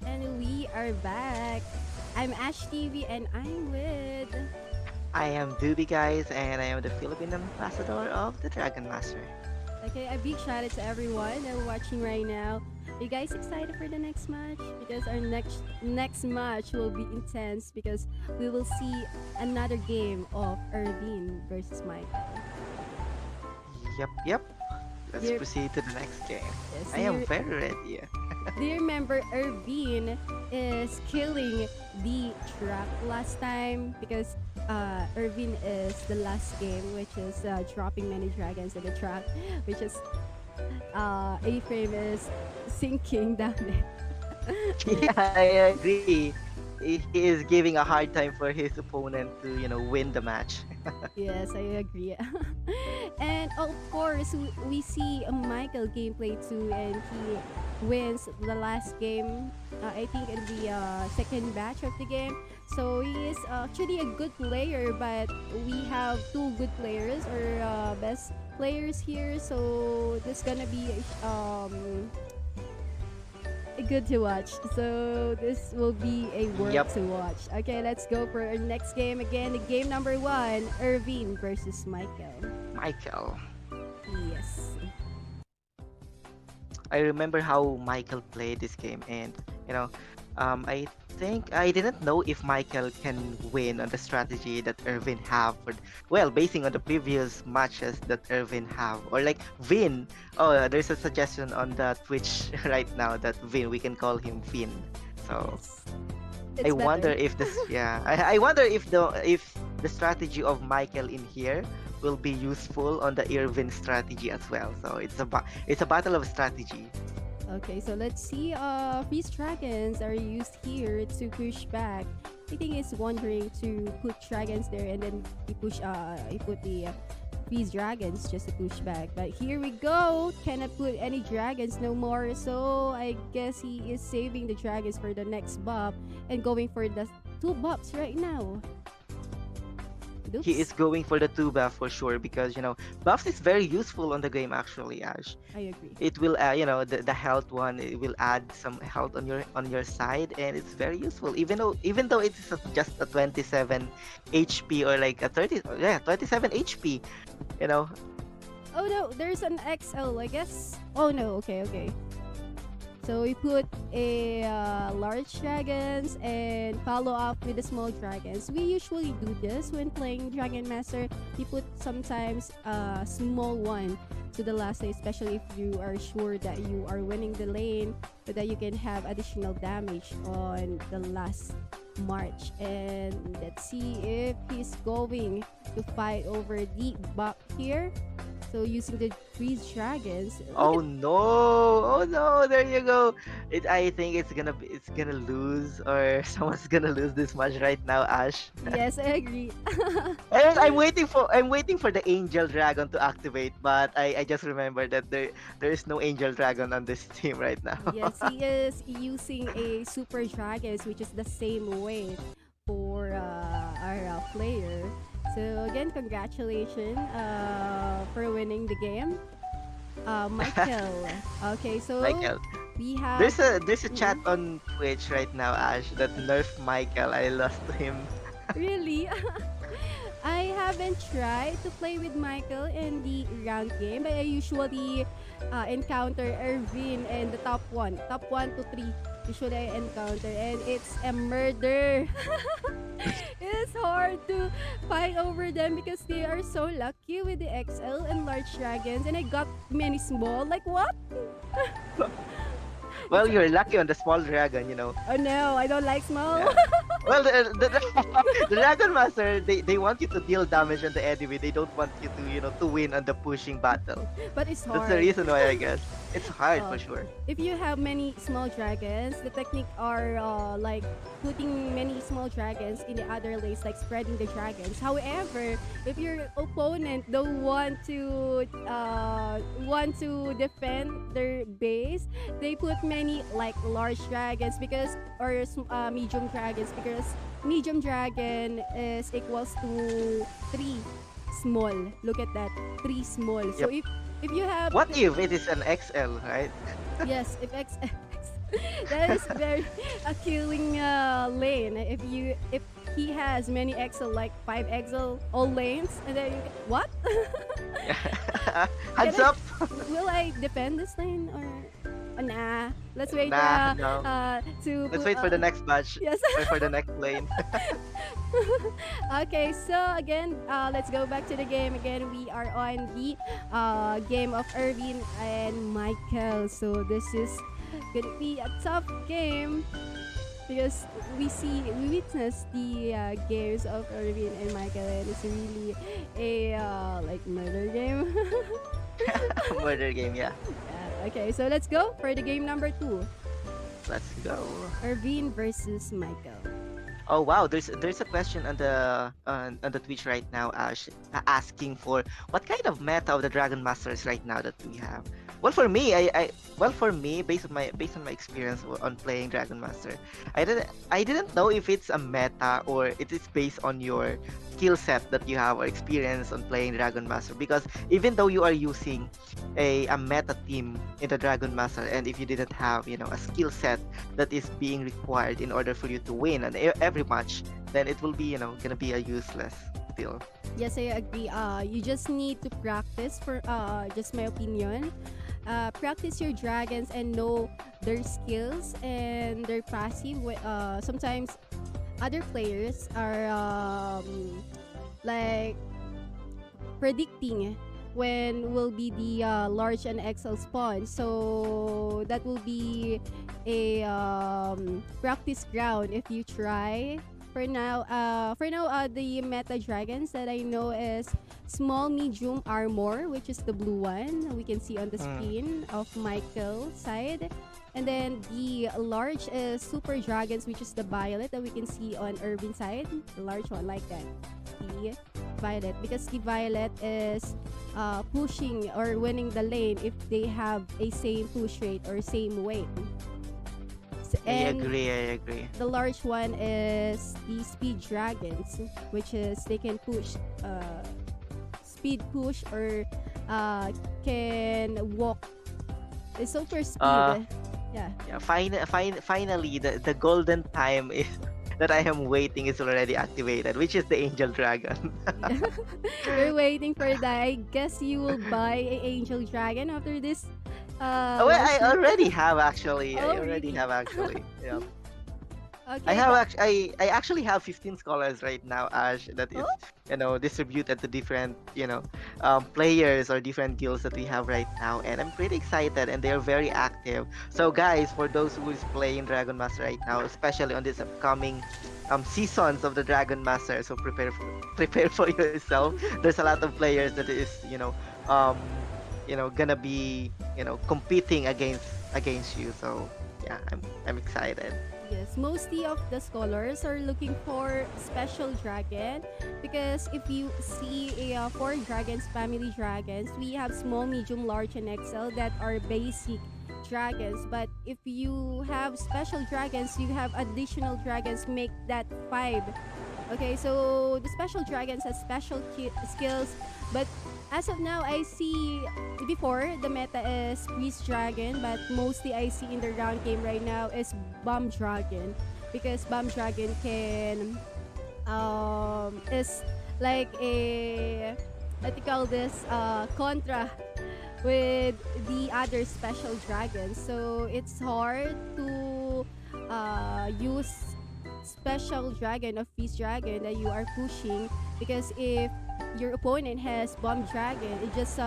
And we are back. I'm Ash TV and I'm with. I am Doobie guys and I am the Philippine ambassador of the Dragon Master. Okay, a big shout out to everyone that are watching right now. Are you guys excited for the next match? Because our next match will be intense because we will see another game of Irvine versus Michael. Yep. Do Let's you, proceed to the next game. yes, I am very ready. do you remember Irvine is killing the truck last time? Because Irvine is the last game, which is dropping many dragons in the truck, which is A-Frame is sinking down it. Yeah, I agree. he is giving a hard time for his opponent to win the match. Yes, I agree. And of course, we see a Michael gameplay too, and he wins the last game. I think in the second batch of the game. So he is actually a good player, but we have two good players or best players here. So this gonna be good to watch. So this will be a worth Yep, to watch. Okay, let's go for our next game again. The game number one, Irvine versus Michael. Michael. Yes. I remember how Michael played this game, and you know, I think I didn't know if Michael can win on the strategy that Irvin have. Well, basing on the previous matches that Irvin have, or like Vin. Oh, there's a suggestion on the Twitch right now that Vin, we can call him Vin. So Yes. I It's wonder better. if this, yeah, I wonder if the strategy of Michael in here will be useful on the Irvin strategy as well. So it's a battle of strategy. Okay, so let's see. Freeze dragons are used here to push back. I think it's wondering to put dragons there and then you put the freeze dragons just to push back. But here we go. Cannot put any dragons no more. So I guess he is saving the dragons for the next buff and going for the two buffs right now. He Oops. is going for the two buff for sure because buffs is very useful on the game actually, Ash. I agree. It will the health one, it will add some health on your side, and it's very useful even though it is just a 27 HP or like a 30, yeah, 27 HP, you know. Oh no, there's an XL, I guess. Oh no, okay, okay. So we put a large dragons and follow up with the small dragons. We usually do this when playing Dragon Master. We put sometimes a small one to the last day, especially if you are sure that you are winning the lane, so that you can have additional damage on the last march. And let's see if he's going to fight over the buck here. So using the freeze dragons, look Oh at no! Oh no! There you go. I think it's gonna lose, or someone's gonna lose this match right now, Ash. yes, I agree. And I'm waiting for the Angel Dragon to activate, but I just remember that there is no Angel Dragon on this team right now. Yes, he is using a super dragons, which is the same way for our player. So again, congratulations for winning the game, Michael. Okay, so Michael, we have. there's a chat Mm, on Twitch right now, Ash, that nerf Michael. I lost to him. really? I haven't tried to play with Michael in the ranked game, but I usually encounter Irvin and the top one to three. Usually I encounter, and it's a murder. It's hard to fight over them because they are so lucky with the XL and large dragons, and I got many small. Like what? It's Well, you're lucky on the small dragon. oh no, I don't like small. Yeah. Well, the Dragon Master, they want you to deal damage on the enemy. They don't want you to win on the pushing battle. But it's That's the hard. reason why, I guess. It's hard Uh, for sure. if you have many small dragons, the technique are like putting many small dragons in the other lanes, like spreading the dragons. However, if your opponent don't want to defend their base, they put many like large dragons because or medium dragons because medium dragon is equals to three small. Look at that, three small. So Yep. if you have What if it is an XL, right? yes, if X that is very a killing lane. If he has many XL like 5 XL all lanes, and then what? Can Hands I up! will I defend this lane or nah? Let's wait Nah, no. to Let's wait for the next batch. yes. Or for the next lane. Okay, so again, let's go back to the game. Again, we are on the game of Irvin and Michael. So this is gonna be a tough game because we witness the games of Irvin and Michael, and it's really a like murder game. Murder game, yeah. Okay, so let's go for the game number two. Let's go. Irvin versus Michael. Oh wow, there's a question on the Twitch right now, Ash, asking for what kind of meta of the Dragon Masters right now that we have. Well, for me, for me, based on my experience on playing Dragon Master, I didn't know if it's a meta or it is based on your skill set that you have or experience on playing Dragon Master. Because even though you are using a meta team in the Dragon Master, and if you didn't have a skill set that is being required in order for you to win on every match, then it will be gonna be a useless still. Yes, I agree. You just need to practice for just my opinion. Practice your dragons and know their skills and their passive. Sometimes other players are like predicting when will be the large and XL spawn. So that will be a practice ground if you try. For now, the meta dragons that I know is small, medium, armor, which is the blue one we can see on the Mm. screen of Michael's side. And then the large is super dragons, which is the violet that we can see on Irvin side. The large one like that. The violet, because the violet is pushing or winning the lane if they have a same push rate or same weight. I And agree, I agree. the large one is the speed dragons, which is they can push, speed push or can walk. It's super Uh, speed. Yeah. yeah, finally, the golden time is that I am waiting is already activated, which is the Angel Dragon. You're waiting for that. I guess you will buy a angel dragon after this Oh, well, live I stream. already have actually. I Oh, already really? have actually. Yeah. I Okay, have I actually have 15 scholars right now, Ash, that is, oh, distributed to different, players or different guilds that we have right now, and I'm pretty excited, and they are very active. So, guys, for those who is playing Dragon Master right now, especially on this upcoming seasons of the Dragon Master, so prepare for yourself. There's a lot of players that is, gonna be, competing against you. So, yeah, I'm excited. yes. Mostly of the scholars are looking for special dragon because if you see a four dragons, family dragons, we have small, medium, large, and XL that are basic dragons. But if you have special dragons, you have additional dragons, make that five. Okay, so the special dragons has special skills, but as of now, I see before the meta is priest dragon, but mostly I see in the round game right now is bomb dragon because bomb dragon can is like a what do you call this contra with the other special dragons. So it's hard to use special dragon of feast dragon that you are pushing because if your opponent has bomb dragon, it just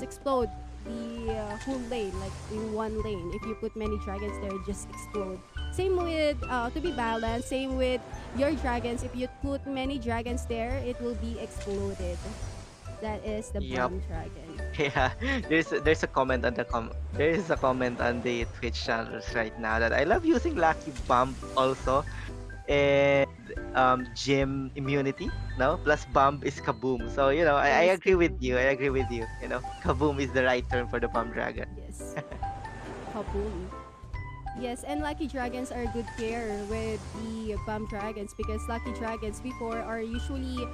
explode the whole lane like in one lane. If you put many dragons there, it just explode. Same with to be balanced. Same with your dragons. If you put many dragons there, it will be exploded. That is the Yep. bomb dragon. Yeah, there's a comment on there is a comment on the Twitch channels right now that I love using Lucky Bump also, and gym immunity, no, plus bump is kaboom. So I Yes, agree with kaboom. you. I agree with you. Kaboom is the right term for the bomb dragon. Yes, kaboom. Yes, and Lucky Dragons are a good pair with the Bomb Dragons because Lucky Dragons before are usually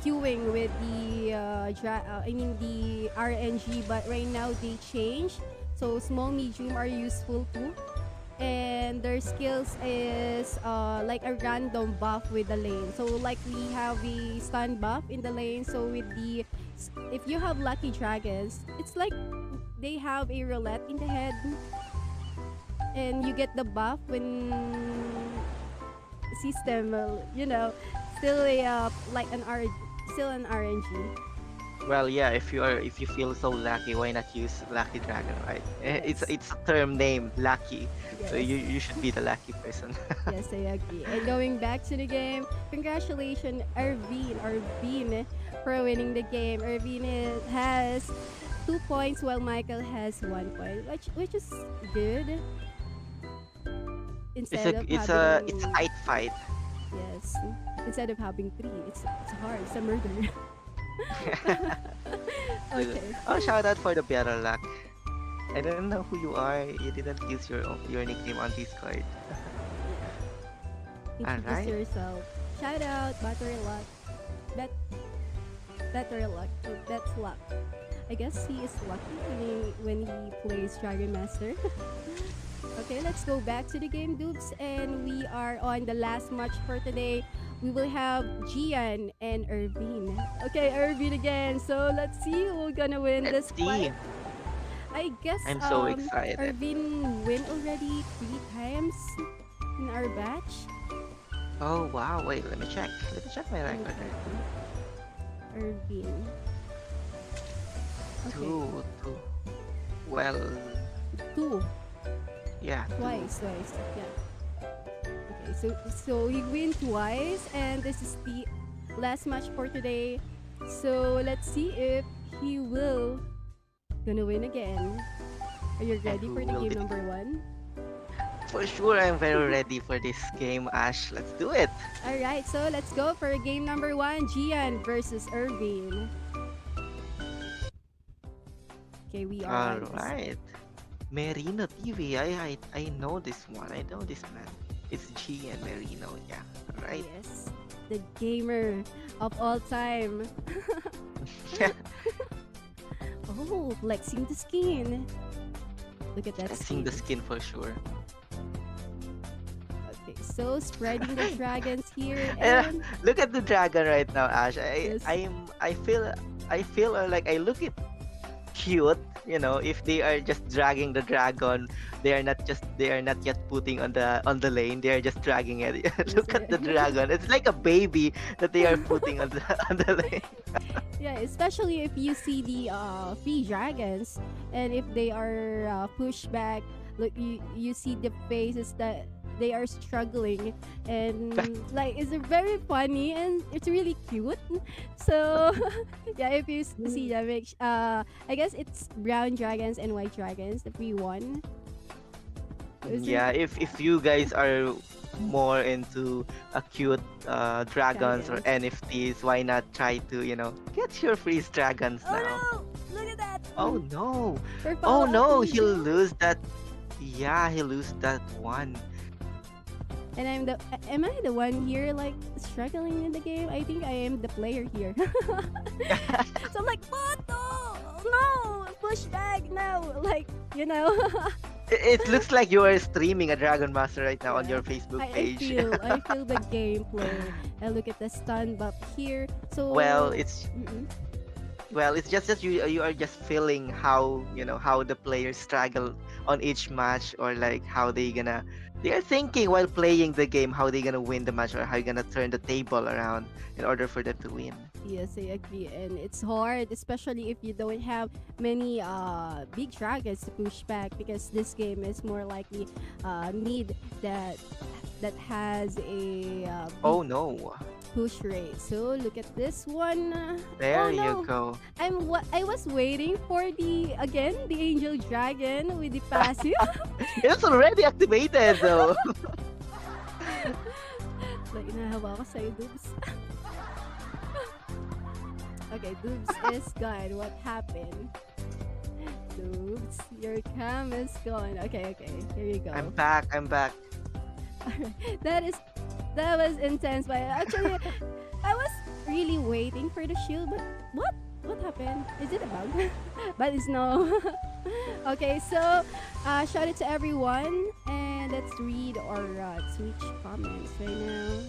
queuing with the the RNG, but right now they change. So small medium are useful too, and their skills is like a random buff with the lane. So like we have a stun buff in the lane. So with the if you have Lucky Dragons, it's like they have a roulette in the head and you get the buff when system still a like an R still an RNG. Well, yeah, if you feel so lucky, why not use Lucky Dragon, right? It's Yes, it's a term name, lucky. So yes, you should be the lucky person. yes, I agree. And going back to the game, congratulations Arvin for winning the game. Arvin has 2 points while Michael has 1 point, which is good. instead of it's a having tight fight. yes, instead of having three, it's hard. It's a murder. Okay. Oh, shout out for the better luck. I don't know who you are. You didn't use your nickname on Discord. Yeah. All Introduce right. yourself. Shout out, Battery Luck. Bet Better Luck. Oh, that's luck. I guess he is lucky when he plays Dragon Master. Okay, let's go back to the game, Dupes, and we are on the last match for today. We will have Gian and Irvine. Okay, Irvine again. So let's see who's gonna win Let's this see. fight. I guess I'm so excited. Irvine win already 3 times in our batch. Oh wow, wait, let me check. Let me check my Let me record. check. Irvine. Okay, Two. Well, two. yeah, two. Twice. Yeah. Okay, so he win twice, and this is the last match for today. So let's see if he will gonna win again. Are you And ready who for the will game it? number one? For sure, I'm very ready for this game, Ash. Let's do it. All right, so let's go for game number one: Gian versus Irvine. Okay, we are All on this. right. Merino TV. I know this one. I know this man. It's G and Merino. Yeah. All right. Yes, the gamer of all time. Oh, flexing the skin. Look at that I've seen skin. the skin for sure. Okay, so spreading the dragons here Yeah, and look at the dragon right now, Ash. yes, I feel like I look it cute. You know, if they are just dragging the dragon, they are not yet putting on the lane. They are just dragging it. yes, Look at the dragon. It's like a baby that they are putting on the on the lane. yeah, especially if you see the free dragons and if they are pushed back, look you see the faces that they are struggling and like it's very funny and it's really cute. So yeah, if you see that, I guess it's brown dragons and white dragons, the free one. Is it Yeah, if you guys are more into a cute dragons or dragons? NFTs, why not try to get your freeze dragons Oh now? no! Look at that! Oh no! For Oh follow-up no! He'll Legion. lose that. Yeah, he'll lose that one. And am I the one here like struggling in the game? I think I am the player here. So I'm like, what? No, push back now. Like, you know. It looks like you are streaming a Dragon Master right now on Yeah. your Facebook I page. feel the gameplay. I look at the stun buff here. So Well, mm-mm. it's just that you are just feeling how how the players struggle on each match, or like how they are thinking while playing the game how they gonna win the match, or how you gonna turn the table around in order for them to win. Yes, I agree. And it's hard, especially if you don't have many big dragons to push back, because this game is more likely need that has a big Oh no. push rate. So look at this one. Oh There you no. go. I was waiting for the angel dragon with the passive. It's already activated though. Like inahawa ko sa'yo, Dubs. Okay, Dubs is gone. What happened? Dubs, your cam is gone. Okay, here you go. I'm back. I'm back. Alright, that was intense, but actually I was really waiting for the shield, but what happened? Is it a bug? But it's no. Okay, so shout out to everyone, and let's read our Twitch comments right now.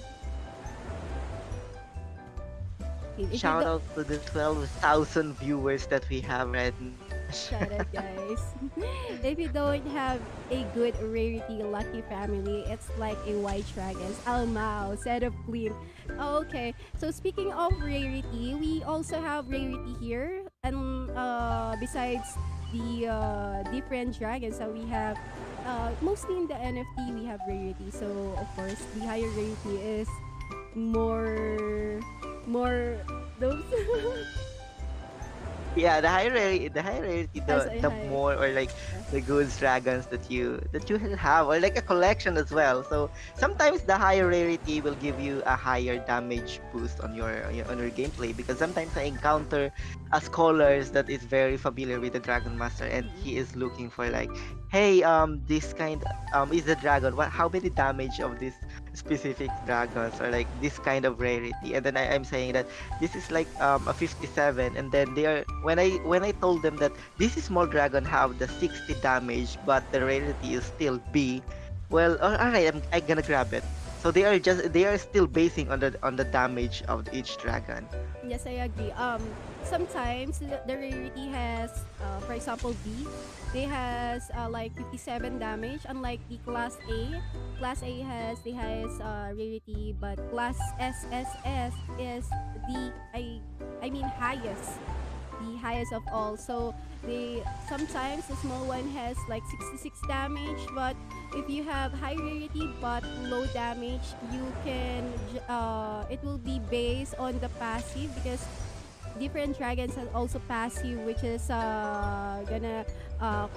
Okay, if you Shout do- out to the 12,000 viewers that we have right now. Shout out, guys. If you don't have a good rarity lucky family, it's like a white dragons. Almao, set of clean. Okay, so speaking of rarity, we also have rarity here. And besides the different dragons that we have, mostly in the NFT, we have rarity. So, of course, the higher rarity is more those Yeah, the higher rarity, As the a the high. more, or like the goods dragons that you have, or like a collection as well. So sometimes the higher rarity will give you a higher damage boost on your gameplay, because sometimes I encounter a scholars that is very familiar with the dragon master, and he is looking for like, hey, this kind is the dragon, what, how many damage of this specific dragons, or like this kind of rarity. And then I'm saying that this is like a 57, and then they are, when I told them that this is small dragon have the 60 damage, but the rarity is still B. Well, all right, I'm gonna grab it. So they are still basing on the damage of each dragon. Yes, I agree. Sometimes the rarity has, for example, B. They has like 57 damage, unlike the class A. Class A has the highest rarity, but class SSS is the I mean highest, the highest of all. So they sometimes the small one has like 66 damage, but if you have high rarity but low damage, you can it will be based on the passive, because different dragons have also passive, which is gonna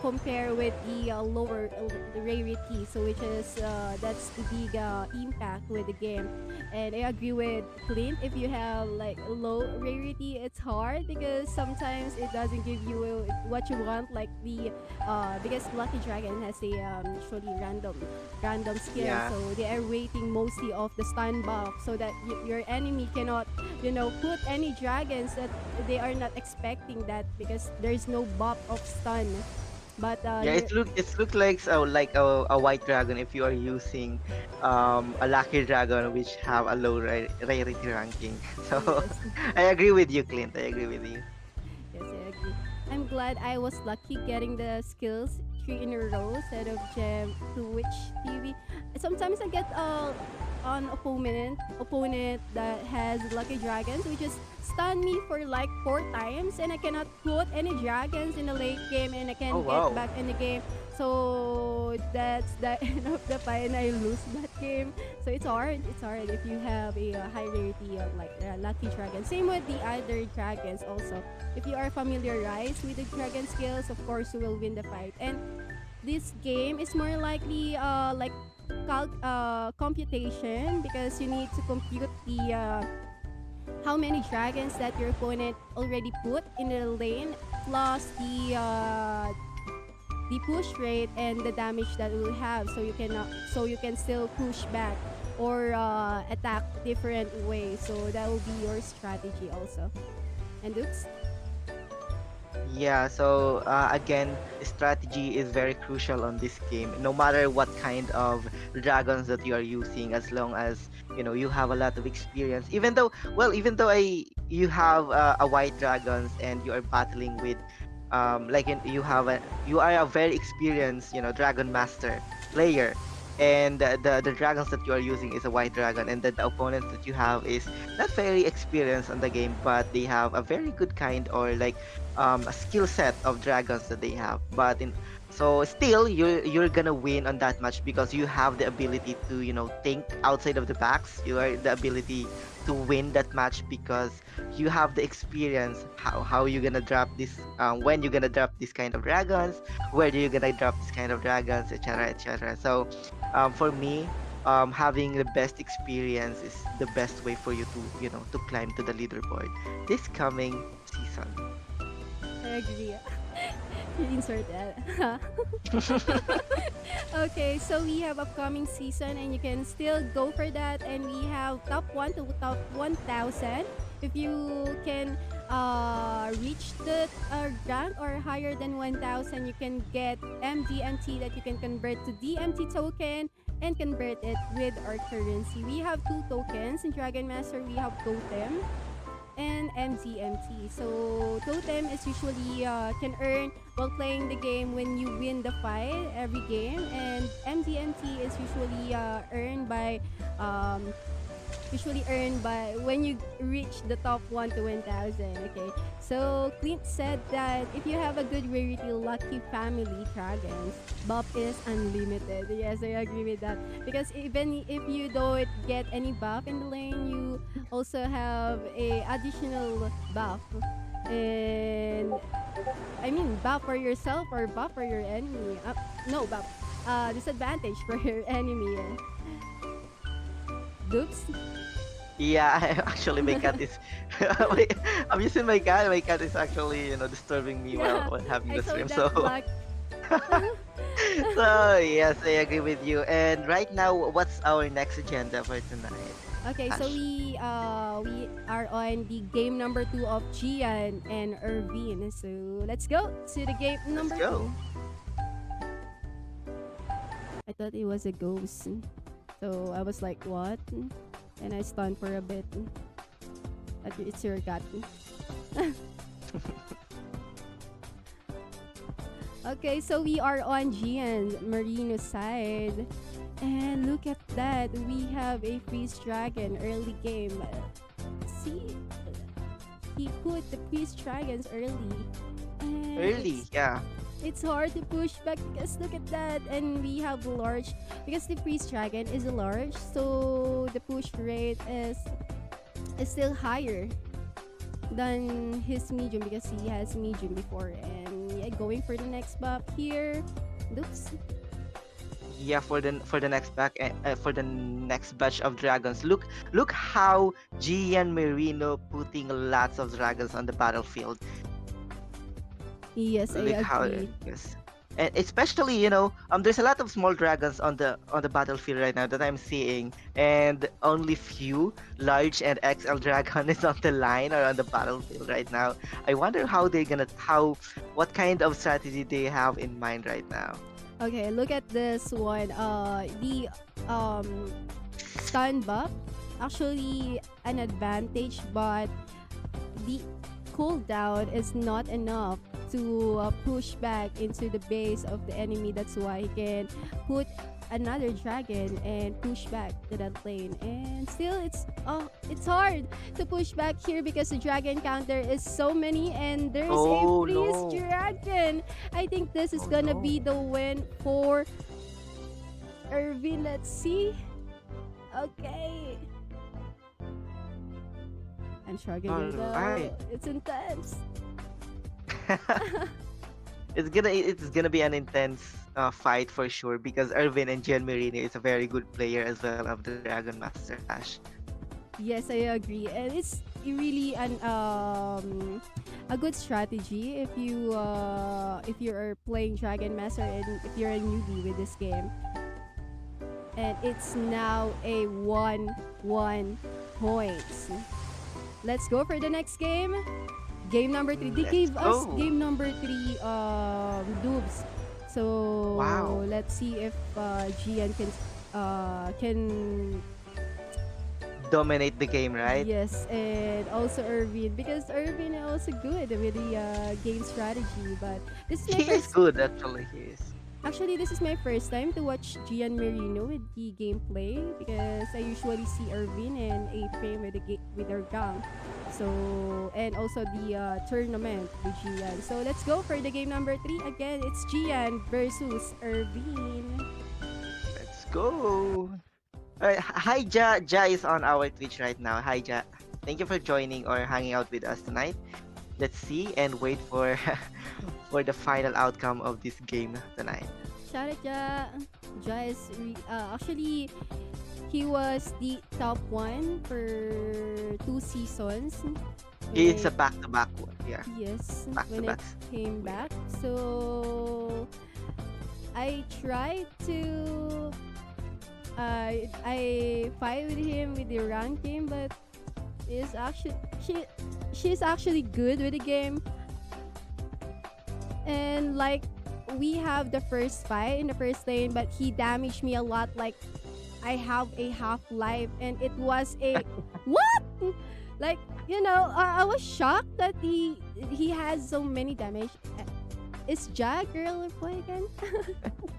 compare with the lower the rarity, so which is that's the big impact with the game. And I agree with Clint, if you have like low rarity, it's hard because sometimes it doesn't give you what you want, like the because Lucky Dragon has a usually random skill, Yeah. so they are waiting mostly of the stun buff, so that your enemy cannot put any dragons that they are not expecting that, because there's no buff of stun. But Yeah, it look like a white dragon if you are using a lucky dragon which have a low rarity ranking. So yes, I agree with you, Clint. I agree with you. yes, I agree. I'm glad I was lucky getting the skills three in a row instead of gem to which TV. Sometimes I get an opponent that has lucky dragons, which just stun me for like 4 times, and I cannot put any dragons in the late game, and I Oh can get wow. back in the game. So that's the end of the fight, and I lose that game. So it's hard. It's hard if you have a high rarity of like lucky dragon. Same with the other dragons also. If you are familiarized with the dragon skills, of course you will win the fight. And this game is more likely like computation, because you need to compute the how many dragons that your opponent already put in the lane, plus the push rate and the damage that it will have, so you can still push back or attack different ways. So that will be your strategy also. And Dukes? Yeah, so again, strategy is very crucial on this game. No matter what kind of dragons that you are using, as long as you have a lot of experience. Even though you have a white dragons and you are battling with, like you are a very experienced, dragon master player, and the dragons that you are using is a white dragon, and then the opponents that you have is not very experienced on the game, but they have a very good kind, or like a skill set of dragons that they have. But in so still you're gonna win on that match, because you have the ability to think outside of the box. You are the ability to win that match because you have the experience how you're gonna drop this, when you're gonna drop this kind of dragons, where do you gonna drop this kind of dragons, etc., etc. So for me, having the best experience is the best way for you to climb to the leaderboard this coming season. I agree. You insert that. Okay, so we have upcoming season, and you can still go for that. And we have top 1 to top 1,000. If you can reach the rank or higher than 1,000, you can get MDMT that you can convert to DMT token and convert it with our currency. We have two tokens in Dragon Master. We have Totem and MZMT. So totem is usually can earn while playing the game when you win the fight every game, and MZMT is um, usually earned by when you reach the top 1 to 1,000. Okay, so Clint said that if you have a good rarity lucky family dragons, buff is unlimited. Yes, I agree with that, because even if you don't get any buff in the lane, you also have a additional buff, And I mean, buff for yourself or buff for your enemy. No, buff. Disadvantage for your enemy. Dupes. Yeah, actually my cat is my- I'm using my cat. My cat is actually, disturbing me while Yeah, having I the saw stream. that So black. so yes, I agree with you. And right now, what's our next agenda for tonight? Okay, so Ash, we are on the game number 2 of Gian and Irvine. So let's go to the game let's number go. 2. I thought it was a ghost. So I was like, what? And I stunned for a bit. But it's your cat. Okay, so we are on Gian Marino side. And look at that. We have a freeze dragon early game. See? He put the freeze dragons early. And Early, yeah. it's hard to push back because look at that. And we have large because the freeze dragon is a large, so the push rate is still higher than his medium because he has medium before. And yeah, going for the next buff here. Oops. Yeah, for the next for the next batch of dragons. Look how Gian Marino putting lots of dragons on the battlefield. Yes, I Look how, agree. yes. And especially, there's a lot of small dragons on the battlefield right now that I'm seeing, and only few large and XL dragon is on the line or on the battlefield right now. I wonder what kind of strategy they have in mind right now. Okay, look at this one. The um stun buff actually an advantage, but the cooldown is not enough to push back into the base of the enemy. That's why he can put another dragon and push back to that lane. And still, it's hard to push back here because the dragon counter is so many, and there's a Oh freeze no! dragon. I think this is Oh gonna no! be the win for Irvin. Let's see. Okay. I'm All struggling right. though. It's intense. It's gonna be an intense fight for sure because Irvin and Gian Marino is a very good player as well of the Dragon Master Ash. Yes, I agree. And it's really a good strategy if you are playing Dragon Master and if you're a newbie with this game. And it's now a 1-1 points. Let's go for the next game. Game number 3. They Let's gave us go! game number 3 dubs. So Wow! let's see if Gian can Dominate the game, right? yes, and also Irvin because Irvin is also good with the game strategy. But this is my He is first. good, actually. He is. Actually, this is my first time to watch Gian Marino with the gameplay because I usually see Irvin and A-Frame with their gang. So and also the tournament with Gian. So let's go for the game number 3. Again, it's Gian versus Irvin. Let's go! Alright, hi Ja. Ja is on our Twitch right now. Hi Ja. Thank you for joining or hanging out with us tonight. Let's see and wait for for the final outcome of this game tonight. Shout out Ja. Ja is actually he was the top one for 2 seasons. It's a When back-to-back one. Yeah, yes, when it back-to-back. came back. So I tried to I fight with him with the rank game, but is actually she's actually good with the game. And like we have the first fight in the first lane, but he damaged me a lot. Like I have a half life, and it was a what? Like I was shocked that he has so many damage. Is Jack girl or boy again?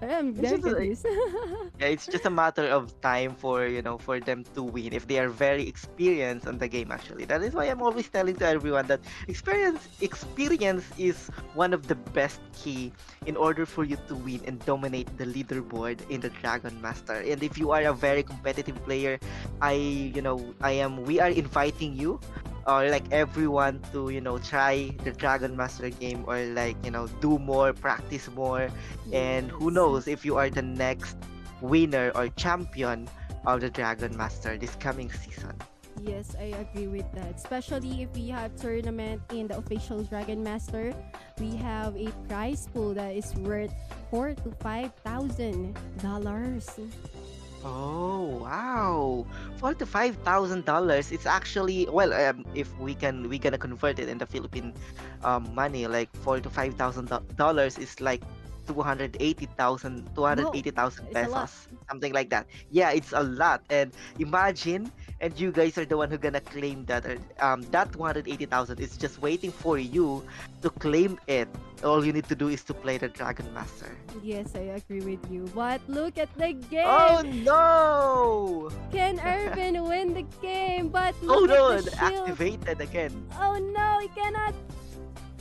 I'm It's very just a, confused. yeah, it's just a matter of time for them to win if they are very experienced on the game. Actually, that is why I'm always telling to everyone that experience is one of the best key in order for you to win and dominate the leaderboard in the Dragon Master. And if you are a very competitive player, we are inviting you or like everyone to try the Dragon Master game, or like do more, practice more, and who Yes. knows if you are the next winner or champion of the Dragon Master this coming season. Yes, I agree with that. Especially if we have tournament in the official Dragon Master, we have a prize pool that is worth $4,000 to $5,000. Oh wow, $4,000 to $5,000. It's actually, well, if we gonna convert it in the Philippine money, like $4,000 to $5,000 is like Wow, 280,000 it's a lot. pesos, something like that. Yeah, it's a lot. And imagine, and you guys are the one who gonna claim that. That 280,000 is just waiting for you to claim it. All you need to do is to play the Dragon Master. Yes, I agree with you. But look at the Oh game. no! Can Irvin win the game? But Oh look at no, the shield. activated again. Oh no, he cannot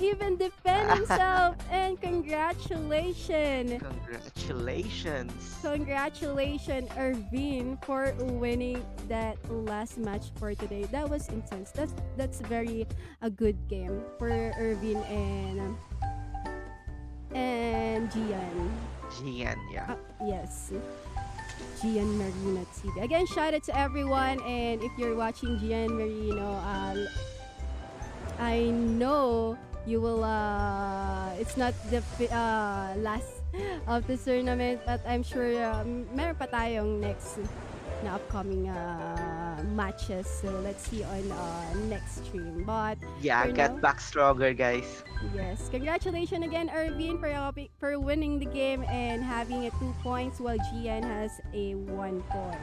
even defend himself. And congratulations. Congratulations. Congratulations, Irvin, for winning that last match for today. That was intense. That's very a good game for Irvin and Gian. Gian, yeah. Yes, Gian Marino TV. Again, shout out to everyone. And if you're watching Gian Marino, I know you will. It's not the last of the tournament, but I'm sure meron pa tayong next na upcoming matches. So let's see on next stream. But Yeah, for get now, back stronger, guys. yes, congratulations again, Irvin, for winning the game and having a 2 points, while Gian has a 1 point.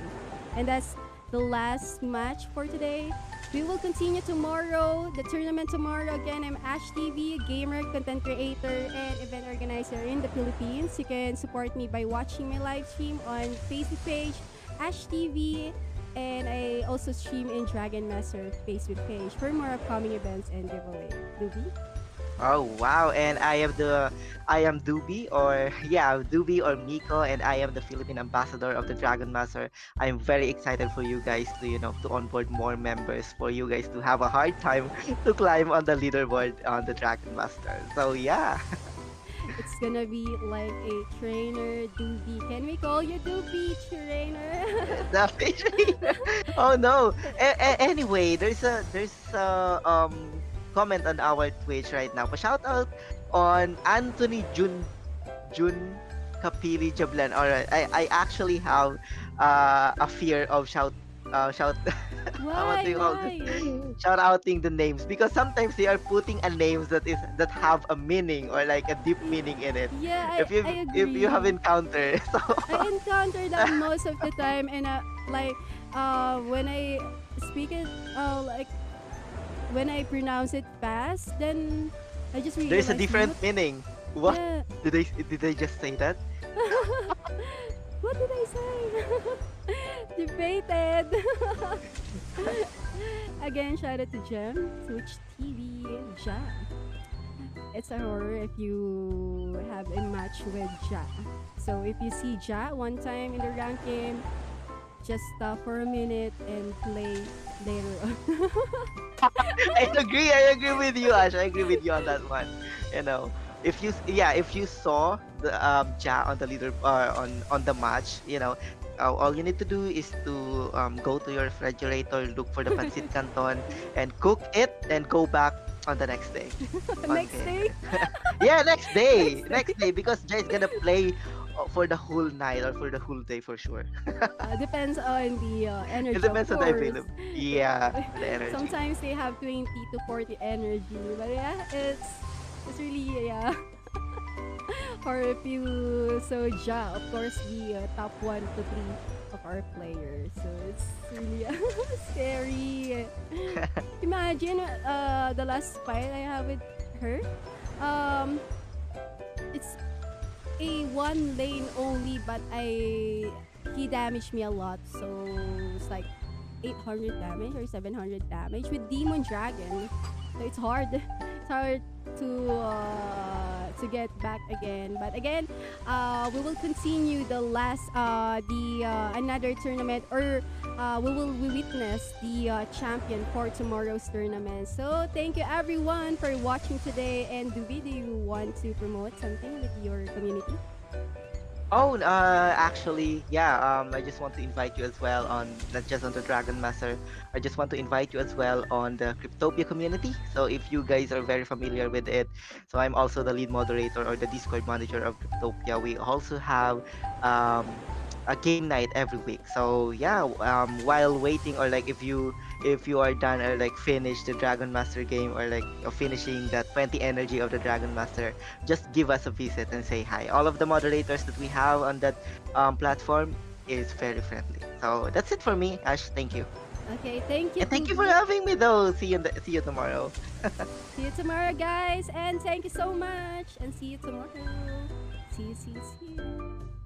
And that's the last match for today. We will continue tomorrow, the tournament tomorrow. Again, I'm Ash TV, gamer, content creator, and event organizer in the Philippines. You can support me by watching my live stream on Facebook page, Ash TV, and I also stream in Dragon Master Facebook page for more upcoming events and giveaway. Ruby? Oh wow, and I am Dubi, or yeah, Dubi or Miko, and I am the Philippine ambassador of the Dragon Master. I'm very excited for you guys to to onboard more members, for you guys to have a hard time to climb on the leaderboard on the Dragon Master. So yeah. It's gonna be like a trainer, Doobie. Can we call you Doobie Trainer? The fish eater. Oh no. Anyway, there's a comment on our Twitch right now. A shout out on Anthony Jun Kapili Jablan. Alright, I actually have a fear of shout what do Why? you call this? Why? Shout outing the names, because sometimes they are putting a names that have a meaning, or like a deep meaning in it. Yeah, I If you have agree. encountered, so I encounter that most of the time, and like when I speak it, like when I pronounce it fast, then I just there's a realize different what. meaning. What Yeah. did they just say that? What did I say? Debated. Again, shout out to Gem, Twitch TV, Ja. It's a horror if you have a match with Ja. So if you see Ja one time in the rank game, just stop for a minute and play later on. I agree with you, Ash. I agree with you on that one. You know, if you saw the Ja on the leader on the match, all you need to do is to go to your refrigerator, look for the pancit canton, and cook it, and go back on the next day. Next Okay. day, Yeah, next day. next day. Next day, because Ja is gonna play for the whole night, or for the whole day for sure. Depends on the It energy, of depends on the course. availability. Yeah, the energy. Sometimes they have 20 to 40 energy, but yeah, it's really yeah. Or if you so Ja, of course the top 1 to 3 of our players. So it's really scary. Imagine the last fight I have with her. Um, it's a one lane only, but he damaged me a lot. So it's like 800 damage or 700 damage with Demon Dragon. So it's hard. It's hard to get back again. But again, we will continue the last the another tournament, or we witness the champion for tomorrow's tournament. So thank you everyone for watching today. And Dubi, do you want to promote something with your community? Oh, actually, yeah. I just want to invite you as well on not just on the Dragon Master. I just want to invite you as well on the Cryptopia community. So if you guys are very familiar with it, so I'm also the lead moderator or the Discord manager of Cryptopia. We also have um a game night every week. So yeah, while waiting, or like if you are done or like finish the Dragon Master game, or like finishing the 20 energy of the Dragon Master, just give us a visit and say hi. All of the moderators that we have on that platform is very friendly. So that's it for me, Ash. Thank you, Okay, thank you, and thank you for Dubi. having me. Though, see you tomorrow. See you tomorrow, guys, and thank you so much. And see you tomorrow. See you, see you, see you.